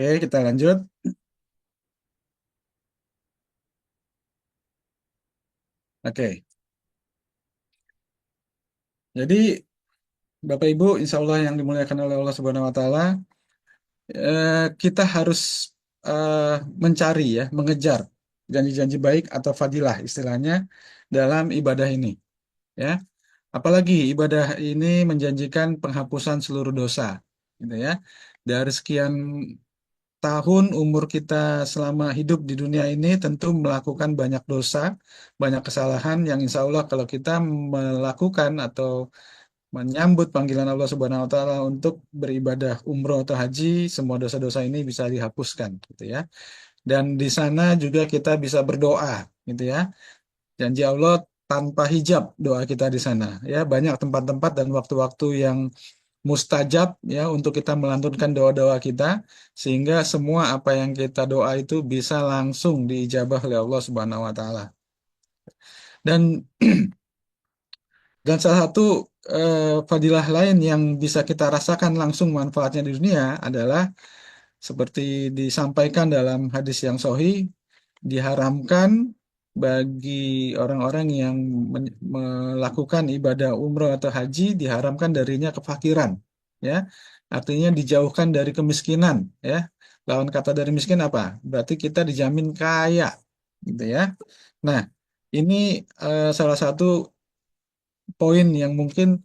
Oke, kita lanjut. Oke, jadi Bapak Ibu, Insya Allah yang dimuliakan oleh Allah Subhanahu Wa Taala, kita harus mencari ya, mengejar janji-janji baik atau fadilah istilahnya dalam ibadah ini. Ya, apalagi ibadah ini menjanjikan penghapusan seluruh dosa, gitu ya. Dari sekian tahun umur kita selama hidup di dunia ini tentu melakukan banyak dosa, banyak kesalahan yang insya Allah kalau kita melakukan atau menyambut panggilan Allah Subhanahu wa taala untuk beribadah umroh atau haji, semua dosa-dosa ini bisa dihapuskan gitu ya. Dan di sana juga kita bisa berdoa gitu ya. Janji Allah tanpa hijab doa kita di sana ya. Banyak tempat-tempat dan waktu-waktu yang mustajab ya untuk kita melantunkan doa-doa kita sehingga semua apa yang kita doa itu bisa langsung diijabah oleh Allah Subhanahu wa taala. Dan salah satu fadilah lain yang bisa kita rasakan langsung manfaatnya di dunia adalah seperti disampaikan dalam hadis yang sahih, diharamkan bagi orang-orang yang melakukan ibadah umroh atau haji, diharamkan darinya kefakiran, ya. Artinya dijauhkan dari kemiskinan, ya. Lawan kata dari miskin apa? Berarti kita dijamin kaya, gitu ya. Nah, ini salah satu poin yang mungkin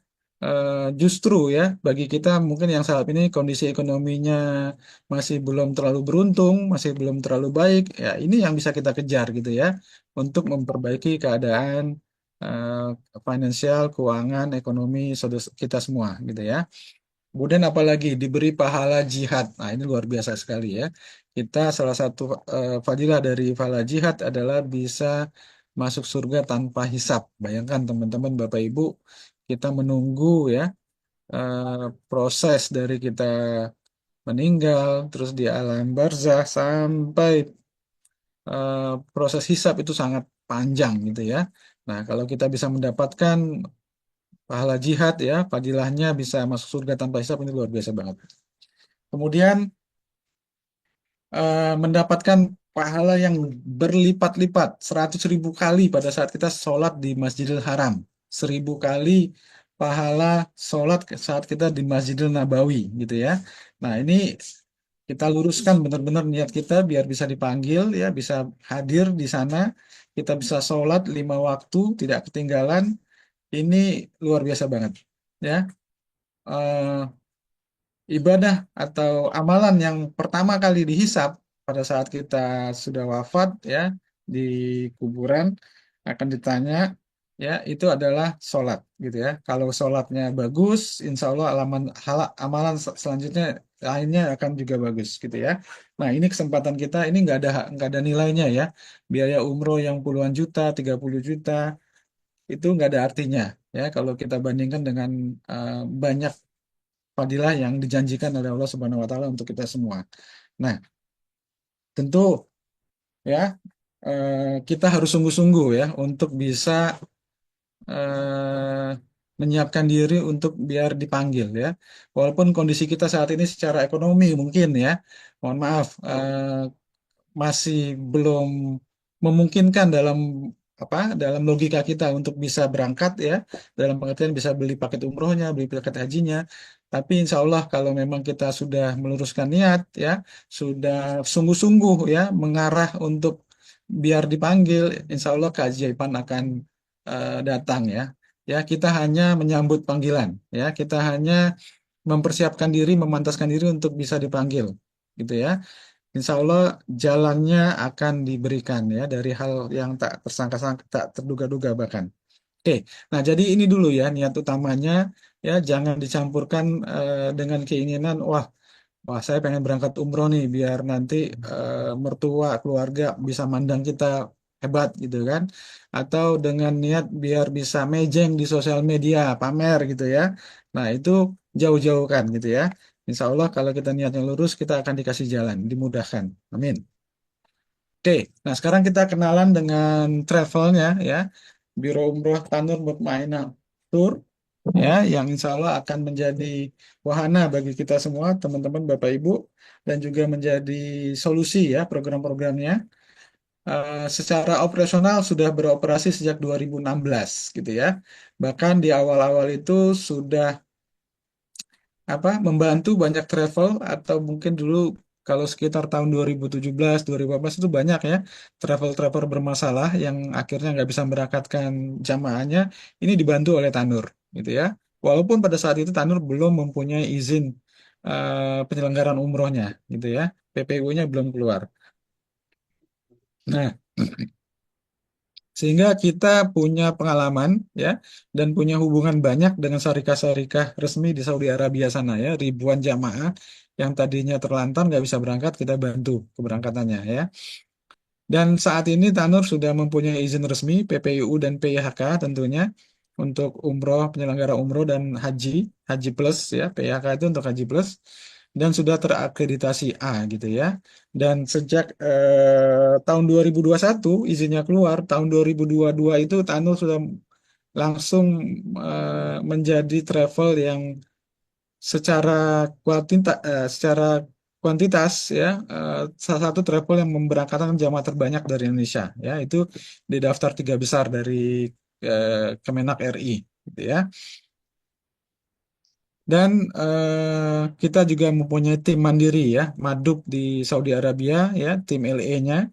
justru ya bagi kita mungkin yang saat ini kondisi ekonominya masih belum terlalu beruntung, masih belum terlalu baik, ya ini yang bisa kita kejar gitu ya untuk memperbaiki keadaan finansial, keuangan, ekonomi kita semua gitu ya. Kemudian apalagi diberi pahala jihad. Nah, ini luar biasa sekali ya. Kita salah satu fadilah dari pahala jihad adalah bisa masuk surga tanpa hisap. Bayangkan teman-teman Bapak Ibu, kita menunggu ya proses dari kita meninggal terus di alam barzah sampai proses hisap itu sangat panjang gitu ya. Nah, kalau kita bisa mendapatkan pahala jihad ya, fadilahnya bisa masuk surga tanpa hisap ini luar biasa banget. Kemudian mendapatkan pahala yang berlipat-lipat 100.000 kali pada saat kita sholat di Masjidil Haram, 1.000 kali pahala sholat saat kita di Masjidil Nabawi gitu ya. Nah, ini kita luruskan benar-benar niat kita biar bisa dipanggil ya, bisa hadir di sana, kita bisa sholat 5 waktu tidak ketinggalan. Ini luar biasa banget ya. Eh, Ibadah atau amalan yang pertama kali dihisap pada saat kita sudah wafat ya di kuburan akan ditanya ya itu adalah sholat gitu ya. Kalau sholatnya bagus, insya Allah amalan selanjutnya lainnya akan juga bagus gitu ya. Nah, ini kesempatan kita ini nggak ada nilainya ya. Biaya umroh yang puluhan juta, 30 juta itu nggak ada artinya ya kalau kita bandingkan dengan banyak fadilah yang dijanjikan oleh Allah Subhanahu wa taala untuk kita semua. Nah, tentu ya kita harus sungguh-sungguh ya untuk bisa eh, menyiapkan diri untuk biar dipanggil ya. Walaupun kondisi kita saat ini secara ekonomi mungkin ya, mohon maaf masih belum memungkinkan dalam logika kita untuk bisa berangkat ya dalam pengertian bisa beli paket umrohnya beli paket hajinya tapi insya Allah kalau memang kita sudah meluruskan niat ya sudah sungguh-sungguh ya mengarah untuk biar dipanggil insya Allah keajaiban akan datang ya ya kita hanya menyambut panggilan ya kita hanya mempersiapkan diri memantaskan diri untuk bisa dipanggil gitu ya. Insya Allah jalannya akan diberikan ya dari hal yang tak tersangka-sangka, tak terduga-duga bahkan. Oke, nah jadi ini dulu ya niat utamanya ya jangan dicampurkan dengan keinginan wah saya pengen berangkat umroh nih biar nanti mertua keluarga bisa mandang kita hebat gitu kan, atau dengan niat biar bisa mejeng di sosial media pamer gitu ya. Nah itu jauh-jauhkan gitu ya. Insya Allah kalau kita niatnya lurus kita akan dikasih jalan, dimudahkan. Amin. Oke, nah sekarang kita kenalan dengan travelnya ya. Biro Umroh Tanur Mutmainah Tour. ya, yang insya Allah akan menjadi wahana bagi kita semua, teman-teman, Bapak Ibu, dan juga menjadi solusi ya program-programnya. Secara operasional sudah beroperasi sejak 2016 gitu ya. Bahkan di awal-awal itu sudah membantu banyak travel atau mungkin dulu kalau sekitar tahun 2017, 2018 itu banyak ya travel-travel bermasalah yang akhirnya nggak bisa memberangkatkan jamaahnya. Ini dibantu oleh Tanur gitu ya. Walaupun pada saat itu Tanur belum mempunyai izin penyelenggaraan umrohnya gitu ya. PPU-nya belum keluar. Nah, sehingga kita punya pengalaman ya dan punya hubungan banyak dengan syarikah-syarikah resmi di Saudi Arabia sana ya, ribuan jamaah yang tadinya terlantar nggak bisa berangkat, kita bantu keberangkatannya ya. Dan saat ini Tanur sudah mempunyai izin resmi PPUU dan PIHK tentunya untuk umroh, penyelenggara umroh dan haji, haji plus ya, PIHK itu untuk haji plus dan sudah terakreditasi A gitu ya. Dan sejak tahun 2021 izinnya keluar, tahun 2022 itu Tanur sudah langsung menjadi travel yang secara secara kuantitas ya salah satu travel yang memberangkatkan jamaah terbanyak dari Indonesia ya itu di daftar tiga besar dari Kemenak RI gitu ya. Dan kita juga mempunyai tim mandiri ya Madub di Saudi Arabia ya, tim LE-nya,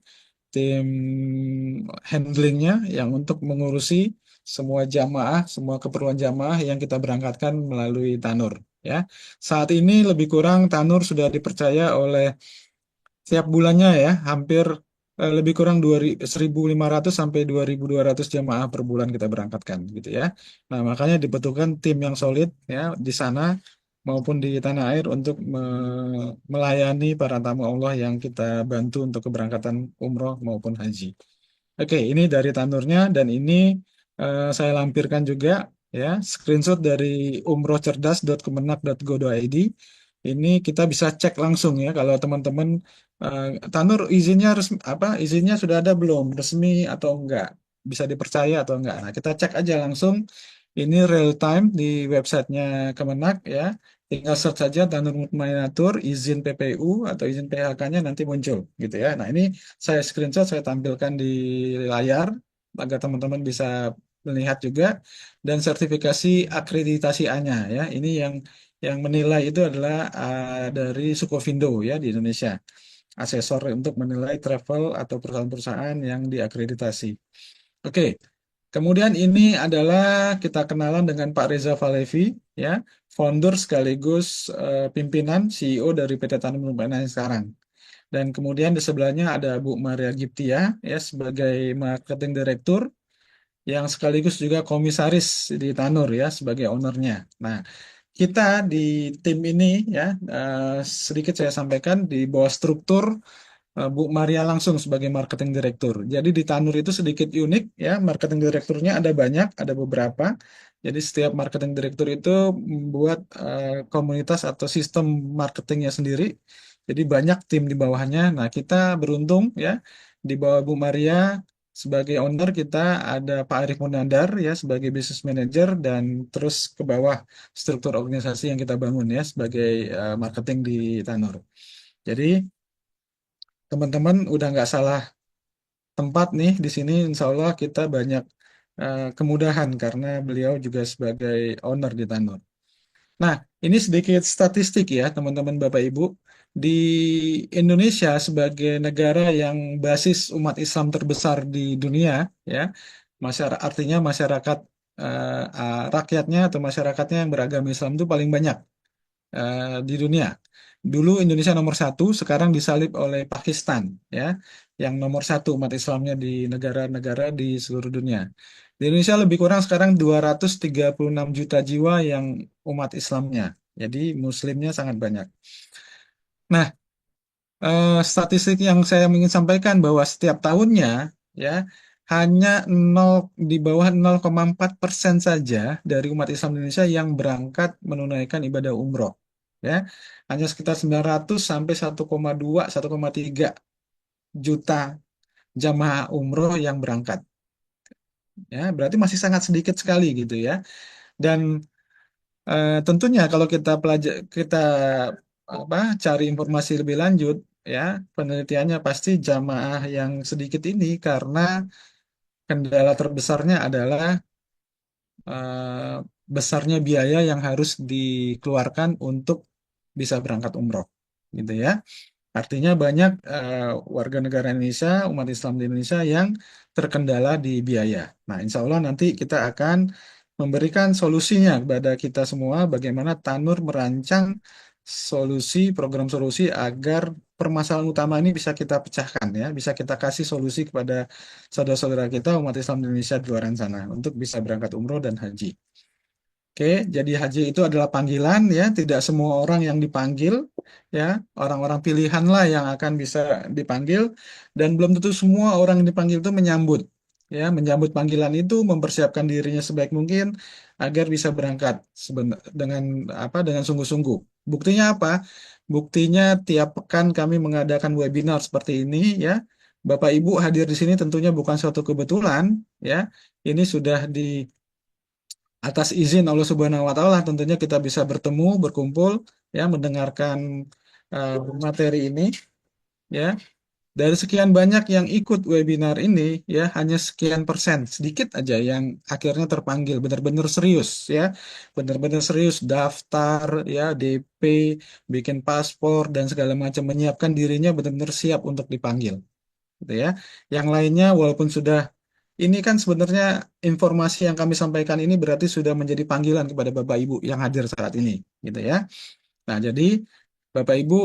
tim handlingnya yang untuk mengurusi semua jamaah, semua keperluan jamaah yang kita berangkatkan melalui Tanur. Ya, saat ini lebih kurang Tanur sudah dipercaya oleh tiap bulannya ya, hampir lebih kurang 1.500 sampai 2.200 jamaah per bulan kita berangkatkan gitu ya. Nah, makanya dibutuhkan tim yang solid ya di sana maupun di tanah air untuk melayani para tamu Allah yang kita bantu untuk keberangkatan umroh maupun haji. Oke, ini dari tanurnya dan ini saya lampirkan juga ya screenshot dari umrohcerdas.kemenak.go.id. Ini kita bisa cek langsung ya kalau teman-teman eh, tanur izinnya resmi, izinnya sudah ada belum resmi atau enggak, bisa dipercaya atau enggak. Nah, kita cek aja langsung. Ini real time di websitenya Kemenak ya. Tinggal search saja Tanur Mutmainatur, izin PPU atau izin PHK-nya nanti muncul gitu ya. Nah, ini saya screenshot, saya tampilkan di layar agar teman-teman bisa melihat juga dan sertifikasi akreditasi A-nya ya. Ini yang menilai itu adalah dari Sukovindo ya di Indonesia. Asesor untuk menilai travel atau perusahaan-perusahaan yang diakreditasi. Oke, kemudian ini adalah kita kenalan dengan Pak Reza Falevi ya, founder sekaligus pimpinan CEO dari PT Tanam Lumpena yang sekarang. Dan kemudian di sebelahnya ada Bu Maria Giptia ya sebagai marketing director yang sekaligus juga komisaris di Tanur ya sebagai ownernya. Nah, kita di tim ini ya sedikit saya sampaikan di bawah struktur Bu Maria langsung sebagai marketing director. Jadi di Tanur itu sedikit unik ya, marketing directornya ada banyak, ada beberapa. Jadi setiap marketing director itu membuat komunitas atau sistem marketingnya sendiri. Jadi banyak tim di bawahnya. Nah, kita beruntung ya di bawah Bu Maria sebagai owner kita ada Pak Arif Munandar ya sebagai business manager dan terus ke bawah struktur organisasi yang kita bangun ya sebagai marketing di Tanur. Jadi teman-teman udah nggak salah tempat nih di sini. Insya Allah kita banyak kemudahan karena beliau juga sebagai owner di Tanur. Nah, ini sedikit statistik ya teman-teman Bapak Ibu. Di Indonesia sebagai negara yang basis umat Islam terbesar di dunia, ya, artinya masyarakat rakyatnya atau masyarakatnya yang beragama Islam itu paling banyak di dunia. Dulu Indonesia nomor satu, sekarang disalib oleh Pakistan, ya, yang nomor satu umat Islamnya di negara-negara di seluruh dunia. Di Indonesia lebih kurang sekarang 236 juta jiwa yang umat Islamnya. Jadi Muslimnya sangat banyak. Nah, statistik yang saya ingin sampaikan bahwa setiap tahunnya, ya, hanya 0 di bawah 0,4% saja dari umat Islam Indonesia yang berangkat menunaikan ibadah umroh. Ya, hanya sekitar 900 sampai 1,2, 1,3 juta jamaah umroh yang berangkat. Ya, berarti masih sangat sedikit sekali gitu ya. Dan Tentunya kalau kita kita apa cari informasi lebih lanjut, ya penelitiannya pasti jamaah yang sedikit ini karena kendala terbesarnya adalah eh, besarnya biaya yang harus dikeluarkan untuk bisa berangkat umroh, gitu ya. Artinya banyak warga negara Indonesia, umat Islam di Indonesia yang terkendala di biaya. Nah, insya Allah nanti kita akan memberikan solusinya kepada kita semua, bagaimana Tanur merancang program solusi agar permasalahan utama ini bisa kita pecahkan ya, bisa kita kasih solusi kepada saudara-saudara kita umat Islam di Indonesia di luar sana untuk bisa berangkat umroh dan haji. Oke, jadi haji itu adalah panggilan ya, tidak semua orang yang dipanggil ya, orang-orang pilihan lah yang akan bisa dipanggil dan belum tentu semua orang yang dipanggil itu menyambut ya, menyambut panggilan itu mempersiapkan dirinya sebaik mungkin agar bisa berangkat dengan dengan sungguh-sungguh. Buktinya apa? Buktinya tiap pekan kami mengadakan webinar seperti ini ya. Bapak Ibu hadir di sini tentunya bukan suatu kebetulan ya. Ini sudah di atas izin Allah Subhanahu wa taala tentunya kita bisa bertemu, berkumpul ya mendengarkan eh, materi ini ya. Dari sekian banyak yang ikut webinar ini ya hanya sekian persen, sedikit aja yang akhirnya terpanggil benar-benar serius ya. Benar-benar serius daftar ya DP, bikin paspor dan segala macam menyiapkan dirinya benar-benar siap untuk dipanggil gitu ya. Yang lainnya walaupun sudah ini kan sebenarnya informasi yang kami sampaikan ini berarti sudah menjadi panggilan kepada Bapak Ibu yang hadir saat ini, gitu ya. Nah, jadi Bapak Ibu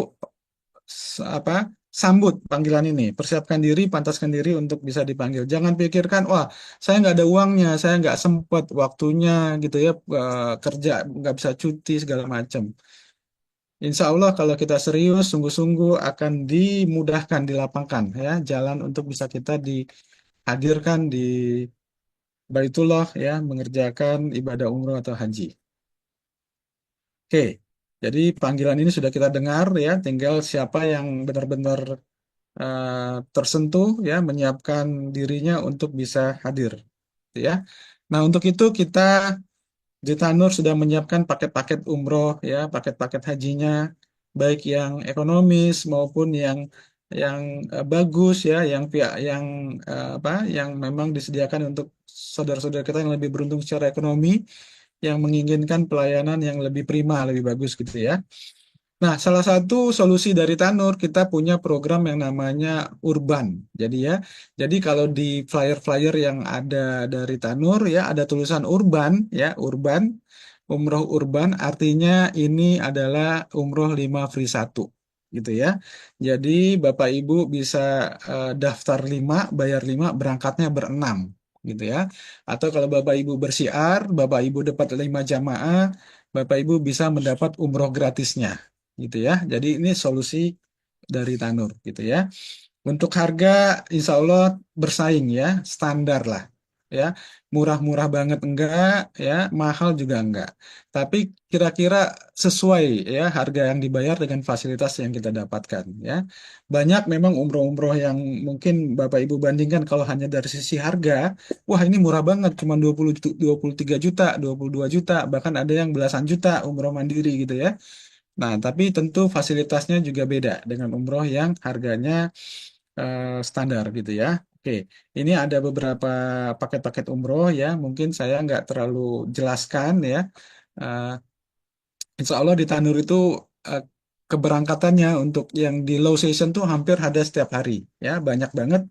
apa sambut panggilan ini, persiapkan diri, pantaskan diri untuk bisa dipanggil. Jangan pikirkan, wah, saya nggak ada uangnya, saya nggak sempat waktunya, gitu ya, kerja nggak bisa cuti segala macam. Insya Allah kalau kita serius, sungguh-sungguh akan dimudahkan, dilapangkan ya jalan untuk bisa kita dihadirkan di Baitullah ya mengerjakan ibadah umroh atau haji. Oke, jadi panggilan ini sudah kita dengar ya, tinggal siapa yang benar-benar tersentuh ya menyiapkan dirinya untuk bisa hadir ya. Nah, untuk itu kita di Tanur sudah menyiapkan paket-paket umroh ya, paket-paket hajinya baik yang ekonomis maupun yang bagus ya, yang pihak yang memang disediakan untuk saudara-saudara kita yang lebih beruntung secara ekonomi yang menginginkan pelayanan yang lebih prima, lebih bagus gitu ya. Nah, salah satu solusi dari Tanur, kita punya program yang namanya Urban. Jadi ya, jadi kalau di flyer-flyer yang ada dari Tanur ya, ada tulisan Urban ya, Urban, Umroh Urban, artinya ini adalah Umroh 5 free 1 gitu ya. Jadi Bapak Ibu bisa daftar 5, bayar 5, berangkatnya berenam gitu ya. Atau kalau Bapak Ibu bersiar, Bapak Ibu dapat 5 jamaah, Bapak Ibu bisa mendapat umroh gratisnya gitu ya. Jadi ini solusi dari Tanur gitu ya. Untuk harga insya Allah bersaing ya, standar lah ya. Murah-murah banget enggak ya, mahal juga enggak. Tapi kira-kira sesuai ya harga yang dibayar dengan fasilitas yang kita dapatkan ya. Banyak memang umroh-umroh yang mungkin Bapak Ibu bandingkan kalau hanya dari sisi harga, wah ini murah banget cuma 23 juta, 22 juta, bahkan ada yang belasan juta umroh mandiri gitu ya. Nah, tapi tentu fasilitasnya juga beda dengan umroh yang harganya standar gitu ya. Oke, ini ada beberapa paket-paket umroh ya. Mungkin saya nggak terlalu jelaskan ya. Eh, Insya Allah di Tanur itu eh, keberangkatannya untuk yang di low season tuh hampir ada setiap hari ya. Banyak banget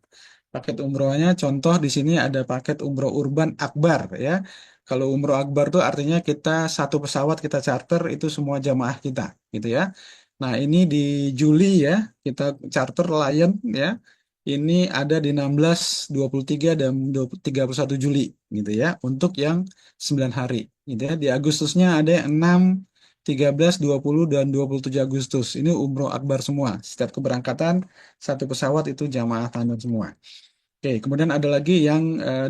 paket umrohnya. Contoh di sini ada paket umroh urban Akbar ya. Kalau umroh Akbar tuh artinya kita satu pesawat kita charter itu semua jamaah kita gitu ya. Nah, ini di Juli ya, kita charter Lion ya. Ini ada di 16, 23 dan 31 Juli gitu ya untuk yang 9 hari gitu ya. Di Agustusnya ada yang 6, 13, 20 dan 27 Agustus. Ini umroh akbar semua. Setiap keberangkatan satu pesawat itu jamaah tanah semua. Oke, kemudian ada lagi yang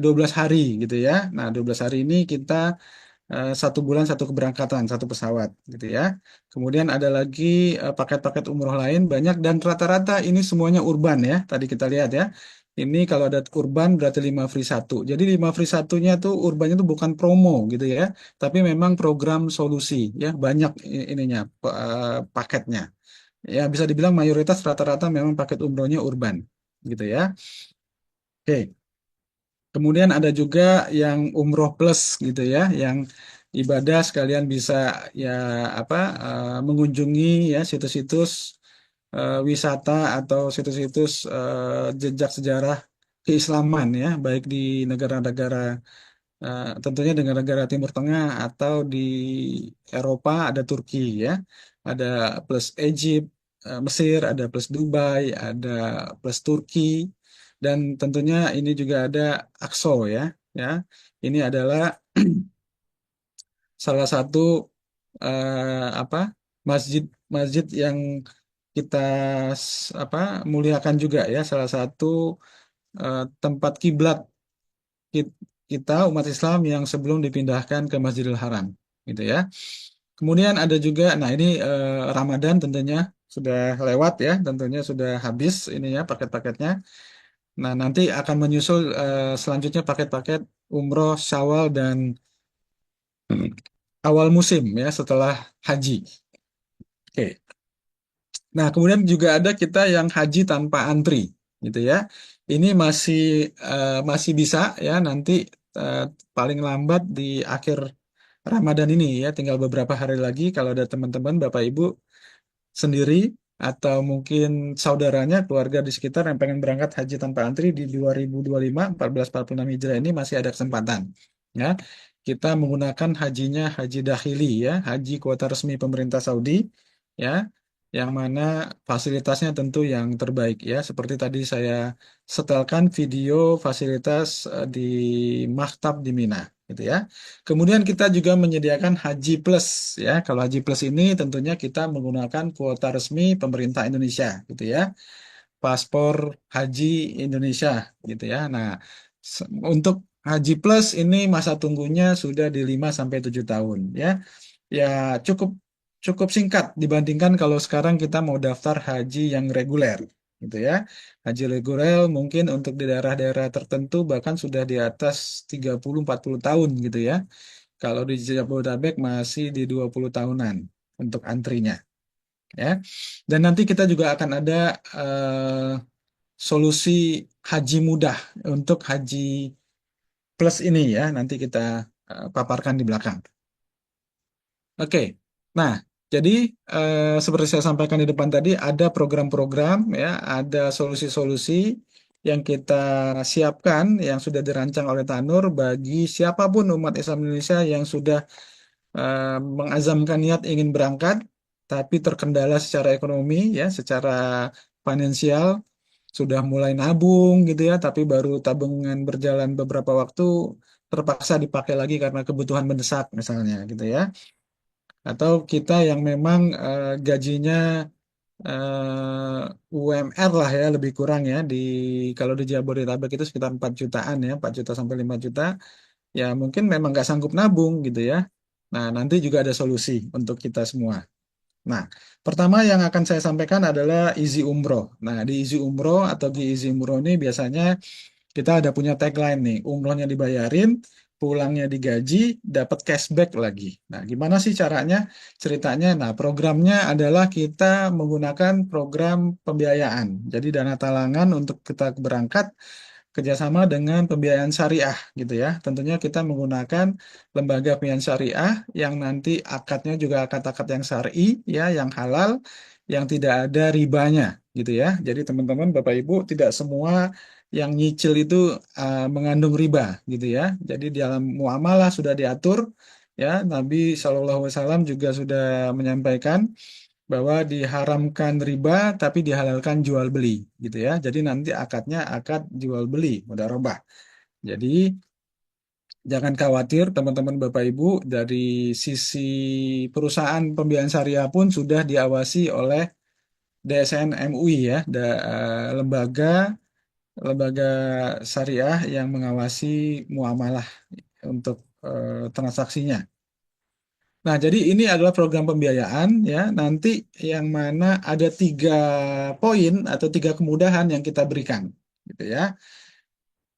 12 hari gitu ya. Nah, 12 hari ini kita 1 bulan satu keberangkatan, satu pesawat gitu ya. Kemudian ada lagi paket-paket umroh lain banyak dan rata-rata ini semuanya urban ya. Tadi kita lihat ya. Ini kalau ada urban berarti 5 free satu. Jadi 5 free satunya tuh urbannya tuh bukan promo gitu ya, tapi memang program solusi ya, banyak ininya paketnya. Ya bisa dibilang mayoritas rata-rata memang paket umrohnya urban gitu ya. Oke. Kemudian ada juga yang umroh plus gitu ya, yang ibadah sekalian bisa ya apa mengunjungi ya situs-situs wisata atau situs-situs jejak sejarah keislaman ya, baik di negara-negara tentunya dengan negara Timur Tengah atau di Eropa ada Turki ya, ada plus Egypt, Mesir, ada plus Dubai, ada plus Turki, dan tentunya ini juga ada Aqsa ya, ya. Ini adalah salah satu apa masjid masjid yang kita apa muliakan juga ya, salah satu tempat kiblat kita umat Islam yang sebelum dipindahkan ke Masjidil Haram gitu ya. Kemudian ada juga, nah ini Ramadan tentunya sudah lewat ya, tentunya sudah habis ininya paket-paketnya. Nah nanti akan menyusul selanjutnya paket-paket umroh Syawal dan awal musim ya setelah haji. Oke. Nah, kemudian juga ada kita yang haji tanpa antri, gitu ya. Ini masih bisa ya nanti eh, paling lambat di akhir Ramadan ini ya, tinggal beberapa hari lagi kalau ada teman-teman Bapak Ibu sendiri atau mungkin saudaranya, keluarga di sekitar yang pengen berangkat haji tanpa antri di 2025 1446 Hijrah ini masih ada kesempatan. Ya, kita menggunakan hajinya haji dahili ya, haji kuota resmi pemerintah Saudi ya, yang mana fasilitasnya tentu yang terbaik ya. Seperti tadi saya setelkan video fasilitas di Maktab di Mina gitu ya. Kemudian kita juga menyediakan Haji Plus ya. Kalau Haji Plus ini tentunya kita menggunakan kuota resmi pemerintah Indonesia gitu ya. Paspor Haji Indonesia gitu ya. Nah, untuk Haji Plus ini masa tunggunya sudah di 5 sampai 7 tahun ya. Ya cukup cukup singkat dibandingkan kalau sekarang kita mau daftar haji yang reguler gitu ya. Haji reguler mungkin untuk di daerah-daerah tertentu bahkan sudah di atas 30-40 tahun gitu ya. Kalau di Jabodetabek masih di 20 tahunan untuk antrinya ya. Dan nanti kita juga akan ada solusi haji mudah untuk haji plus ini ya. Nanti kita paparkan di belakang. Oke. Nah, jadi seperti saya sampaikan di depan tadi ada program-program ya, ada solusi-solusi yang kita siapkan yang sudah dirancang oleh Tanur bagi siapapun umat Islam Indonesia yang sudah mengazamkan niat ingin berangkat, tapi terkendala secara ekonomi, ya, secara finansial, sudah mulai nabung gitu ya, tapi baru tabungan berjalan beberapa waktu, terpaksa dipakai lagi karena kebutuhan mendesak misalnya gitu ya. Atau kita yang memang gajinya UMR lah ya lebih kurang ya di kalau di Jabodetabek itu sekitar 4 jutaan ya, 4 juta sampai 5 juta ya mungkin memang nggak sanggup nabung gitu ya. Nah, nanti juga ada solusi untuk kita semua. Nah, pertama yang akan saya sampaikan adalah Easy Umroh. Nah, di Easy Umroh atau di Easy Umroh ini biasanya kita ada punya tagline nih, umrohnya dibayarin, pulangnya digaji, dapat cashback lagi. Nah, gimana sih caranya? Ceritanya, nah programnya adalah kita menggunakan program pembiayaan. Jadi dana talangan untuk kita berangkat kerjasama dengan pembiayaan syariah gitu ya. Tentunya kita menggunakan lembaga pembiayaan syariah yang nanti akadnya juga akad-akad yang syar'i ya, yang halal, yang tidak ada ribanya gitu ya. Jadi teman-teman Bapak Ibu tidak semua yang nyicil itu mengandung riba gitu ya. Jadi di dalam muamalah sudah diatur ya. Nabi Shallallahu Alaihi Wasallam juga sudah menyampaikan bahwa diharamkan riba tapi dihalalkan jual beli gitu ya. Jadi nanti akadnya akad jual beli mudharabah. Jadi jangan khawatir teman-teman Bapak Ibu dari sisi perusahaan pembiayaan syariah pun sudah diawasi oleh DSN MUI ya, lembaga lembaga syariah yang mengawasi muamalah untuk transaksinya. Nah, jadi ini adalah program pembiayaan ya. Nanti yang mana ada 3 poin atau 3 kemudahan yang kita berikan. gitu ya.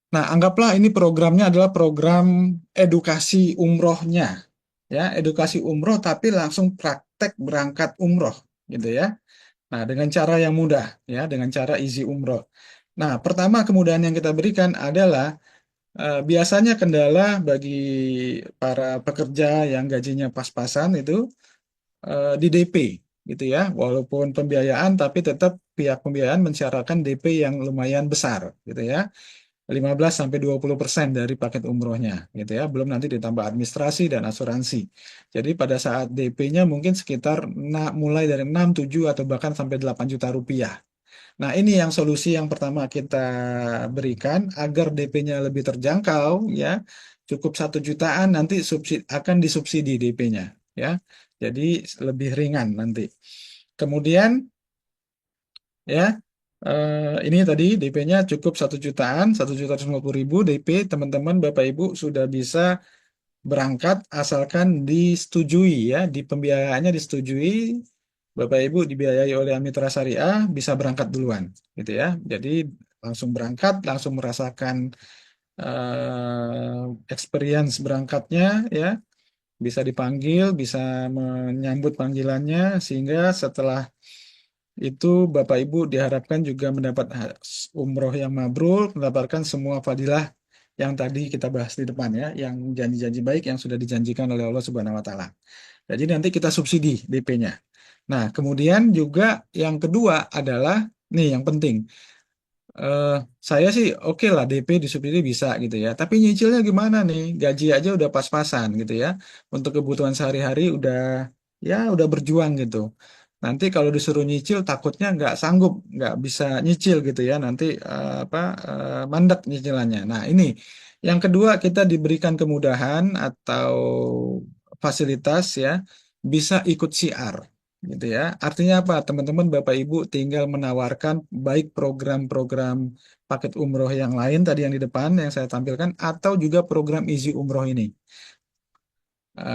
Nah, anggaplah ini programnya adalah program edukasi umrohnya, ya, edukasi umroh tapi langsung praktek berangkat umroh, gitu ya. Nah, dengan cara yang mudah, ya, dengan cara easy umroh. Nah, pertama kemudahan yang kita berikan adalah biasanya kendala bagi para pekerja yang gajinya pas-pasan itu di DP, gitu ya. Walaupun pembiayaan, tapi tetap pihak pembiayaan mensyaratkan DP yang lumayan besar, gitu ya. 15 sampai 20% dari paket umrohnya, gitu ya. Belum nanti ditambah administrasi dan asuransi. Jadi pada saat DP-nya mungkin sekitar mulai dari 6, 7 atau bahkan sampai 8 juta rupiah. Nah, ini yang solusi yang pertama kita berikan agar DP-nya lebih terjangkau, ya. Cukup 1 jutaan nanti akan disubsidi DP-nya, ya. Jadi lebih ringan nanti. Kemudian, ya, ini tadi DP-nya cukup 1 jutaan, 1.150.000 DP, teman-teman Bapak Ibu sudah bisa berangkat asalkan disetujui, ya, di pembiayaannya disetujui, Bapak Ibu dibiayai oleh Mitra Syariah bisa berangkat duluan, gitu ya. Jadi langsung berangkat, langsung merasakan experience berangkatnya, ya, bisa dipanggil, bisa menyambut panggilannya, sehingga setelah itu Bapak Ibu diharapkan juga mendapat umroh yang mabrur, mendapatkan semua fadilah yang tadi kita bahas di depan, ya, yang janji-janji baik yang sudah dijanjikan oleh Allah Subhanahu wa taala. Jadi nanti kita subsidi DP-nya. Nah, kemudian juga yang kedua adalah nih yang penting. Eh, saya sih oke lah DP disubsidi bisa gitu ya. Tapi nyicilnya gimana nih? Gaji aja udah pas-pasan gitu ya. Untuk kebutuhan sehari-hari udah berjuang gitu. Nanti kalau disuruh nyicil takutnya nggak sanggup, nggak bisa nyicil gitu ya. Nanti mandek nyicilannya. Nah, ini yang kedua kita diberikan kemudahan atau fasilitas, ya, bisa ikut CR gitu ya. Artinya apa? Teman-teman Bapak Ibu tinggal menawarkan baik program-program paket umroh yang lain tadi yang di depan yang saya tampilkan atau juga program Easy Umroh ini.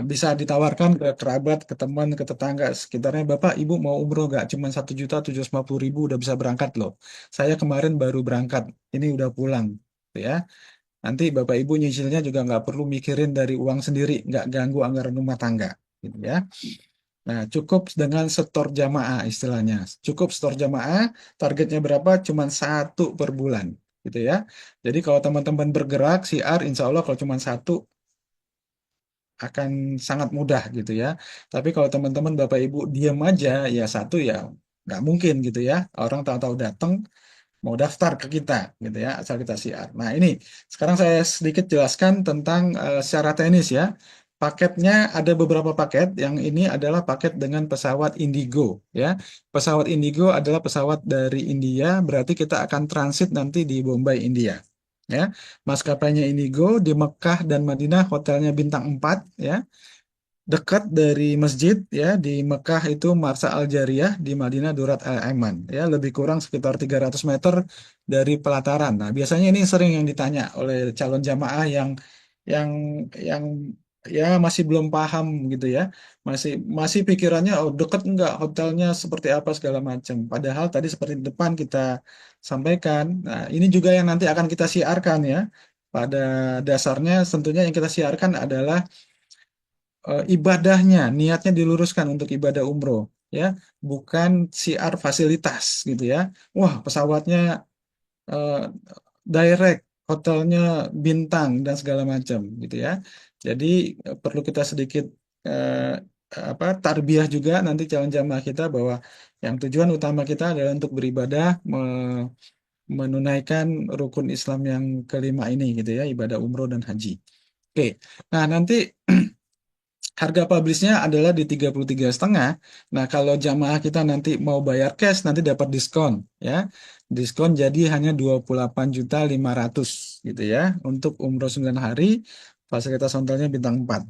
Bisa ditawarkan ke kerabat, ke teman, ke tetangga sekitarnya. Bapak, Ibu mau umroh nggak? Cuma 1.750.000 udah bisa berangkat loh. Saya kemarin baru berangkat, ini udah pulang, gitu ya. Nanti Bapak Ibu nyicilnya juga nggak perlu mikirin dari uang sendiri, nggak ganggu anggaran rumah tangga, gitu ya. Nah, cukup dengan setor jamaah istilahnya. Cukup setor jamaah, targetnya berapa? Cuma satu per bulan, gitu ya. Jadi kalau teman-teman bergerak, siar, insya Allah kalau cuma satu akan sangat mudah gitu ya. Tapi kalau teman-teman Bapak Ibu diam aja, ya satu ya nggak mungkin gitu ya. Orang tahu-tahu datang mau daftar ke kita gitu ya, asal kita siar. Nah, ini sekarang saya sedikit jelaskan tentang secara teknis ya. Paketnya ada beberapa paket. Yang ini adalah paket dengan pesawat Indigo ya. Pesawat Indigo adalah pesawat dari India, berarti kita akan transit nanti di Bombay, India. Ya, maskapainya Indigo di Mekah dan Madinah, hotelnya bintang 4 ya, dekat dari masjid ya. Di Mekah itu Marsa Al Jariyah, di Madinah Durat Al Aiman ya, lebih kurang sekitar 300 meter dari pelataran. Nah, biasanya ini sering yang ditanya oleh calon jamaah yang yang ya masih belum paham gitu ya. Masih masih pikirannya oh dekat enggak hotelnya seperti apa segala macam. Padahal tadi seperti di depan kita sampaikan. Nah, ini juga yang nanti akan kita siarkan ya. Pada dasarnya tentunya yang kita siarkan adalah ibadahnya, niatnya diluruskan untuk ibadah umroh, ya, bukan siar fasilitas gitu ya. Wah, pesawatnya eh, direct, hotelnya bintang dan segala macam gitu ya. Jadi perlu kita sedikit tarbiyah juga nanti calon jamaah kita bahwa yang tujuan utama kita adalah untuk beribadah, menunaikan rukun Islam yang kelima ini gitu ya, ibadah umroh dan haji. Oke, nah nanti harga publishnya adalah di 33,5. Nah, kalau jamaah kita nanti mau bayar cash, nanti dapat diskon, ya. Diskon jadi hanya 28.500.000 gitu ya. Untuk umroh 9 hari, fasilitas hotelnya bintang 4.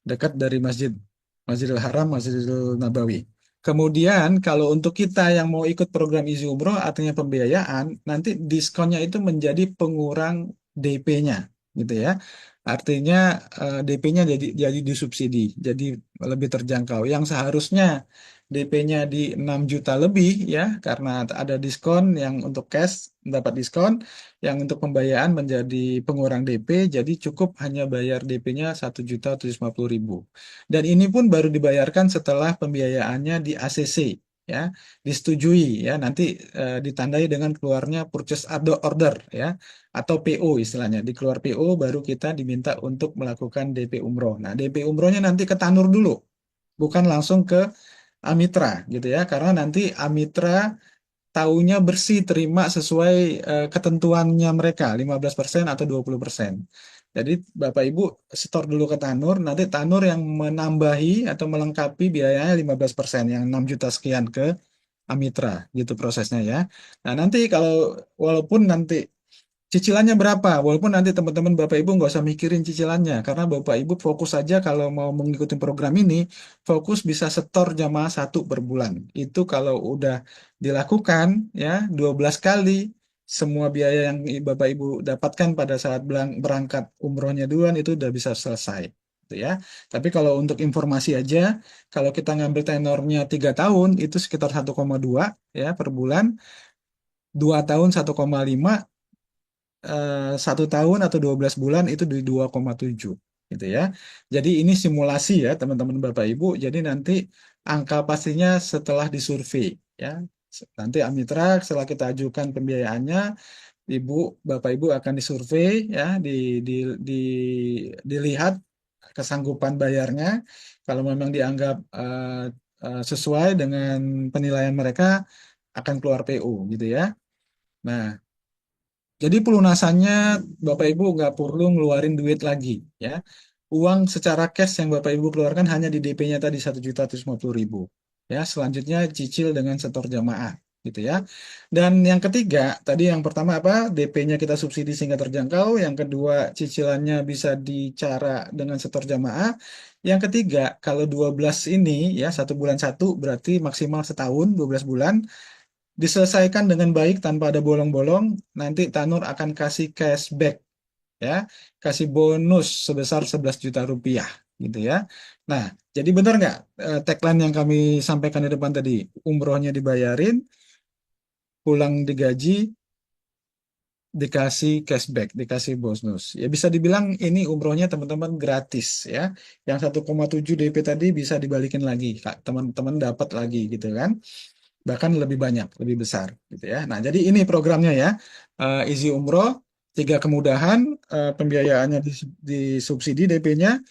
Dekat dari Masjidil Haram, Masjidil Nabawi. Kemudian, kalau untuk kita yang mau ikut program Easy Umroh, artinya pembiayaan, nanti diskonnya itu menjadi pengurang DP-nya, gitu ya. Artinya DP-nya jadi disubsidi, jadi lebih terjangkau. Yang seharusnya DP-nya di 6 juta lebih ya, karena ada diskon yang untuk cash mendapat diskon, yang untuk pembayaran menjadi pengurang DP, jadi cukup hanya bayar DP-nya 1.750.000. Dan ini pun baru dibayarkan setelah pembiayaannya di ACC ya, disetujui ya, nanti ditandai dengan keluarnya purchase order ya, atau PO istilahnya. Di keluar PO baru kita diminta untuk melakukan DP Umroh. Nah, DP Umrohnya nanti ke Tanur dulu, bukan langsung ke Amitra gitu ya. Karena nanti Amitra taunya bersih terima sesuai ketentuannya mereka, 15% atau 20%. Jadi Bapak Ibu setor dulu ke Tanur, nanti Tanur yang menambahi atau melengkapi biayanya 15%, yang 6 juta sekian ke Amitra gitu prosesnya ya. Nah, nanti kalau walaupun nanti cicilannya berapa? Walaupun nanti teman-teman Bapak Ibu nggak usah mikirin cicilannya, karena Bapak Ibu fokus saja kalau mau mengikuti program ini, fokus bisa setor jamaah satu per bulan. Itu kalau udah dilakukan ya 12 kali, semua biaya yang Bapak Ibu dapatkan pada saat berangkat umrohnya duluan itu udah bisa selesai. Gitu ya. Tapi kalau untuk informasi aja, kalau kita ngambil tenornya 3 tahun itu sekitar 1,2 ya per bulan, 2 tahun 1,5, 1 tahun atau 12 bulan itu di 2,7 gitu ya. Jadi ini simulasi ya teman-teman Bapak Ibu. Jadi nanti angka pastinya setelah disurvei ya. Nanti Amitra setelah kita ajukan pembiayaannya, Ibu Bapak Ibu akan disurvei ya, di, di, dilihat kesanggupan bayarnya. Kalau memang dianggap sesuai dengan penilaian mereka, akan keluar PO gitu ya. Nah, jadi pelunasannya Bapak Ibu nggak perlu ngeluarin duit lagi ya. Uang secara cash yang Bapak Ibu keluarkan hanya di DP-nya tadi 1.150.000. Ya, selanjutnya cicil dengan setor jamaah gitu ya. Dan yang ketiga, tadi yang pertama apa? DP-nya kita subsidi sehingga terjangkau, yang kedua cicilannya bisa dicara dengan setor jamaah. Yang ketiga, kalau 12 ini ya 1 bulan 1 berarti maksimal setahun 12 bulan diselesaikan dengan baik tanpa ada bolong-bolong, nanti Tanur akan kasih cashback ya, kasih bonus sebesar 11 juta rupiah gitu ya. Nah, jadi benar nggak tagline yang kami sampaikan di depan tadi, umrohnya dibayarin, pulang digaji, dikasih cashback, dikasih bonus. Ya bisa dibilang ini umrohnya teman-teman gratis ya. Yang 1,7 DP tadi bisa dibalikin lagi, Kak. Teman-teman dapat lagi gitu kan, bahkan lebih banyak, lebih besar gitu ya. Nah, jadi ini programnya ya. Easy Umroh, 3 kemudahan, pembiayaannya disubsidi DP-nya,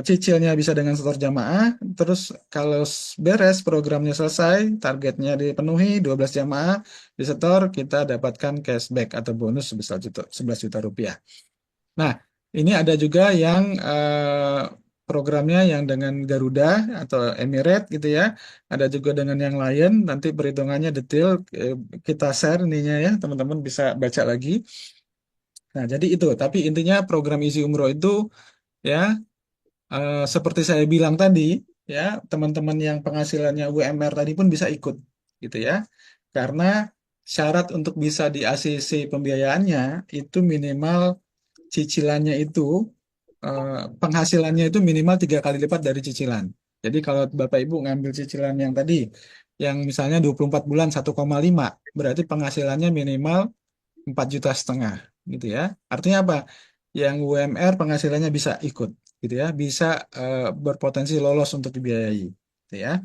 cicilnya bisa dengan setor jamaah, terus kalau beres programnya selesai, targetnya dipenuhi, 12 jamaah disetor, kita dapatkan cashback atau bonus sebesar 11 juta rupiah. Nah, ini ada juga yang programnya yang dengan Garuda atau Emirates gitu ya. Ada juga dengan yang lain. Nanti perhitungannya detail kita share ininya ya, teman-teman bisa baca lagi. Nah, jadi itu. Tapi intinya program isi umroh itu ya seperti saya bilang tadi ya, teman-teman yang penghasilannya UMR tadi pun bisa ikut gitu ya. Karena syarat untuk bisa di ACC pembiayaannya itu minimal cicilannya itu penghasilannya itu minimal 3 kali lipat dari cicilan. Jadi kalau Bapak Ibu ngambil cicilan yang tadi, yang misalnya 24 bulan 1,5, berarti penghasilannya minimal 4,5 juta gitu ya. Artinya apa? Yang UMR penghasilannya bisa ikut gitu ya, bisa berpotensi lolos untuk dibiayai gitu ya.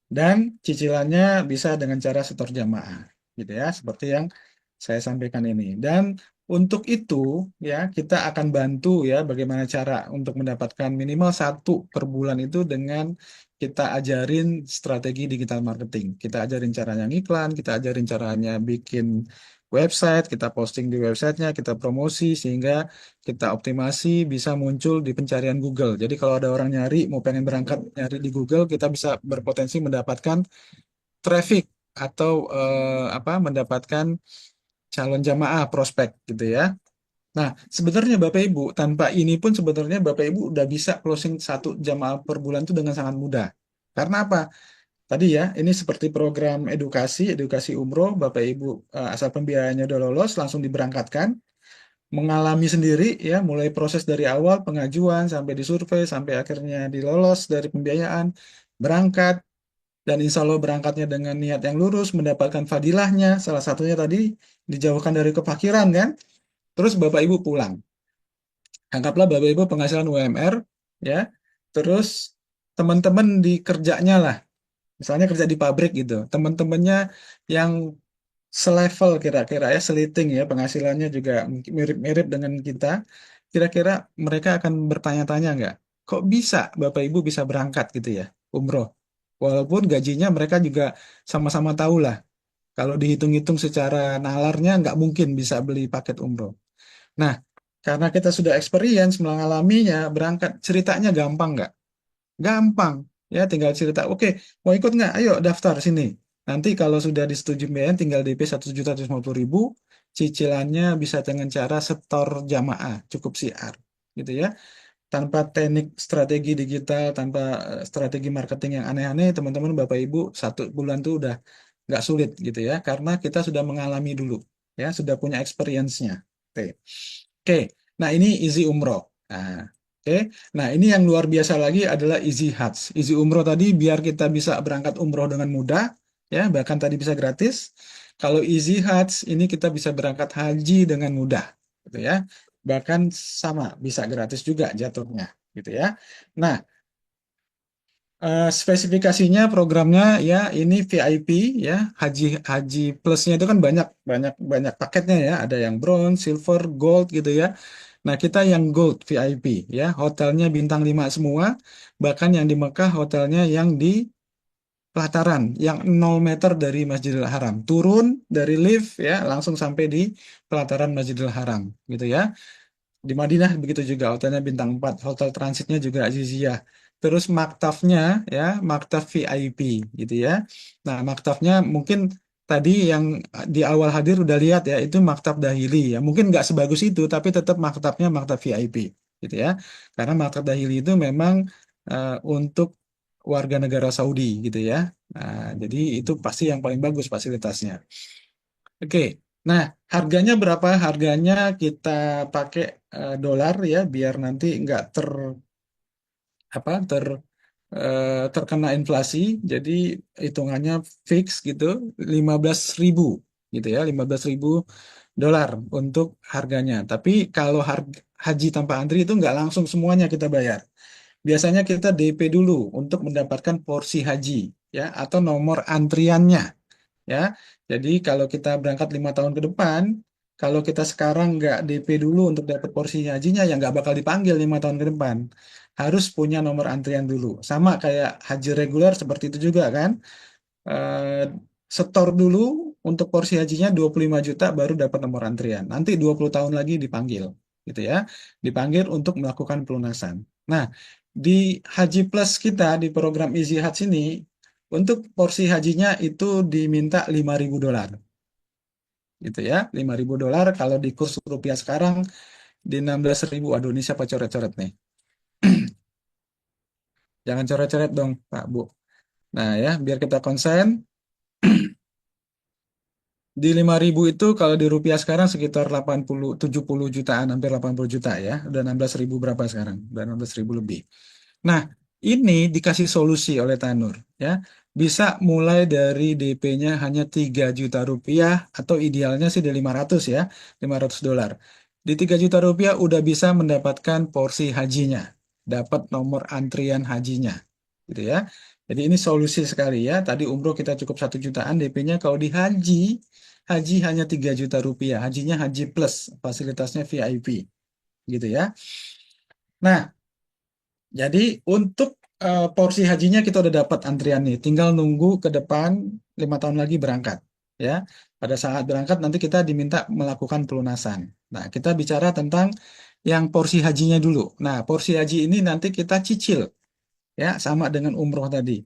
Dan cicilannya bisa dengan cara setor jamaah gitu ya, seperti yang saya sampaikan ini. Dan untuk itu ya kita akan bantu ya bagaimana cara untuk mendapatkan minimal satu per bulan itu dengan kita ajarin strategi digital marketing. Kita ajarin caranya ngiklan, kita ajarin caranya bikin website, kita posting di websitenya, kita promosi sehingga kita optimasi bisa muncul di pencarian Google. Jadi kalau ada orang nyari mau pengen berangkat nyari di Google, kita bisa berpotensi mendapatkan traffic atau apa mendapatkan calon jamaah prospek gitu ya. Nah, sebenarnya Bapak Ibu, tanpa ini pun sebenarnya Bapak Ibu udah bisa closing satu jamaah per bulan itu dengan sangat mudah. Karena apa? Tadi ya, ini seperti program edukasi umroh, Bapak Ibu asal pembiayaannya udah lolos, langsung diberangkatkan. mengalami sendiri ya, mulai proses dari awal pengajuan sampai disurvei sampai akhirnya dilolos dari pembiayaan, berangkat, dan insya Allah berangkatnya dengan niat yang lurus, mendapatkan fadilahnya, salah satunya tadi dijauhkan dari kefakiran kan, terus Bapak Ibu pulang. Anggaplah Bapak Ibu penghasilan UMR ya, terus teman-teman di kerjanya lah, misalnya kerja di pabrik gitu, teman-temannya yang selevel kira-kira ya, seliting ya, penghasilannya juga mungkin mirip-mirip dengan kita. Kira-kira mereka akan bertanya-tanya nggak? Kok bisa Bapak Ibu bisa berangkat gitu ya, umroh? Walaupun gajinya mereka juga sama-sama tahu lah. Kalau dihitung-hitung secara nalarnya nggak mungkin bisa beli paket umroh. Nah, karena kita sudah experience mengalaminya, berangkat ceritanya gampang nggak? Gampang. Ya, tinggal cerita. Oke, mau ikut nggak? Ayo daftar sini. Nanti kalau sudah disetujui BN, tinggal DP 1.150.000. Cicilannya bisa dengan cara setor jamaah, cukup siar, gitu ya. Tanpa teknik strategi digital, tanpa strategi marketing yang aneh-aneh, teman-teman, Bapak Ibu, 1 bulan tuh udah nggak sulit gitu ya, karena kita sudah mengalami dulu, ya, sudah punya experience-nya. Oke. Oke, nah ini easy umroh. Nah, oke, nah ini yang luar biasa lagi adalah easy hajj. Easy umroh tadi biar kita bisa berangkat umroh dengan mudah, ya bahkan tadi bisa gratis. Kalau easy hajj ini kita bisa berangkat haji dengan mudah, gitu ya. Bahkan sama bisa gratis juga jatuhnya, gitu ya. Nah, spesifikasinya programnya ya ini VIP ya, haji haji plusnya itu kan banyak banyak banyak paketnya ya, ada yang bronze, silver, gold gitu ya. Nah, kita yang gold VIP ya, hotelnya bintang 5 semua, bahkan yang di Mekah hotelnya yang di pelataran yang 0 meter dari Masjidil Haram. Turun dari lift ya, langsung sampai di pelataran Masjidil Haram gitu ya. Di Madinah begitu juga, hotelnya bintang 4, hotel transitnya juga Aziziyah. Terus maktafnya ya, maktaf VIP gitu ya. Nah, maktafnya mungkin tadi yang di awal hadir udah lihat ya, itu maktaf dahili ya. Mungkin nggak sebagus itu, tapi tetap maktafnya maktaf VIP gitu ya. Karena maktaf dahili itu memang untuk warga negara Saudi gitu ya. Nah, jadi itu pasti yang paling bagus fasilitasnya. Oke, nah harganya berapa? Harganya kita pakai dolar ya, biar nanti nggak apa terkena inflasi. Jadi hitungannya fix gitu, 15.000 gitu ya, 15.000 dolar untuk harganya. Tapi kalau haji tanpa antri itu nggak langsung semuanya kita bayar. Biasanya kita DP dulu untuk mendapatkan porsi haji ya, atau nomor antriannya ya. Jadi kalau kita berangkat 5 tahun ke depan, kalau kita sekarang nggak DP dulu untuk dapat porsi hajinya, ya nggak bakal dipanggil 5 tahun ke depan. Harus punya nomor antrian dulu. Sama kayak haji reguler seperti itu juga kan. Eh, Setor dulu untuk porsi hajinya 25 juta baru dapat nomor antrian. Nanti 20 tahun lagi dipanggil, gitu ya. Dipanggil untuk melakukan pelunasan. Nah, di Haji Plus kita di program Easy Hajj ini untuk porsi hajinya itu diminta 5.000 dolar, gitu ya. 5.000 dolar kalau di kurs rupiah sekarang di 16.000. Aduh, ini siapa coret-coret nih? Jangan coret-coret dong, Pak Bu. Nah, ya, biar kita konsen. Di 5.000 itu kalau di rupiah sekarang sekitar 80 70 jutaan, hampir 80 juta ya. Udah 16.000 berapa sekarang? Udah 16.000 lebih. Nah, ini dikasih solusi oleh Tanur ya. Bisa mulai dari DP-nya hanya 3 juta rupiah atau idealnya sih di 500 ya, 500 dolar. Di 3 juta rupiah udah bisa mendapatkan porsi hajinya, dapat nomor antrian hajinya, gitu ya. Jadi ini solusi sekali ya. Tadi umroh kita cukup 1 jutaan DP-nya. Kalau di haji, haji hanya 3 juta rupiah. Hajinya haji plus, fasilitasnya VIP, gitu ya. Nah, jadi untuk porsi hajinya kita udah dapat antrian nih, tinggal nunggu ke depan 5 tahun lagi berangkat, ya. Pada saat berangkat nanti kita diminta melakukan pelunasan. Nah, kita bicara tentang yang porsi hajinya dulu. Nah, porsi haji ini nanti kita cicil, ya, sama dengan umroh tadi.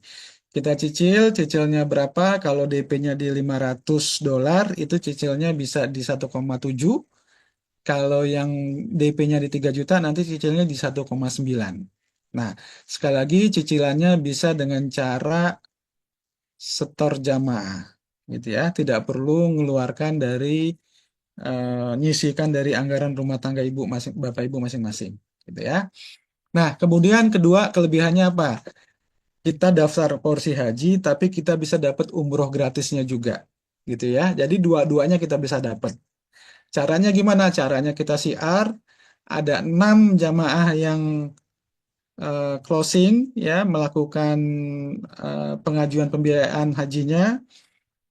Kita cicil, cicilnya berapa? Kalau DP-nya di 500 dolar, itu cicilnya bisa di 1,7. Kalau yang DP-nya di 3 juta, nanti cicilnya di 1,9. Nah, sekali lagi cicilannya bisa dengan cara setor jamaah, gitu ya. Tidak perlu mengeluarkan dari nyisikan dari anggaran rumah tangga ibu masing bapak ibu masing-masing, gitu ya. Nah, kemudian kedua kelebihannya apa? Kita daftar porsi haji, tapi kita bisa dapat umroh gratisnya juga, gitu ya. Jadi dua-duanya kita bisa dapat. Caranya gimana? Caranya kita siar, ada 6 jamaah yang closing ya melakukan pengajuan pembiayaan hajinya,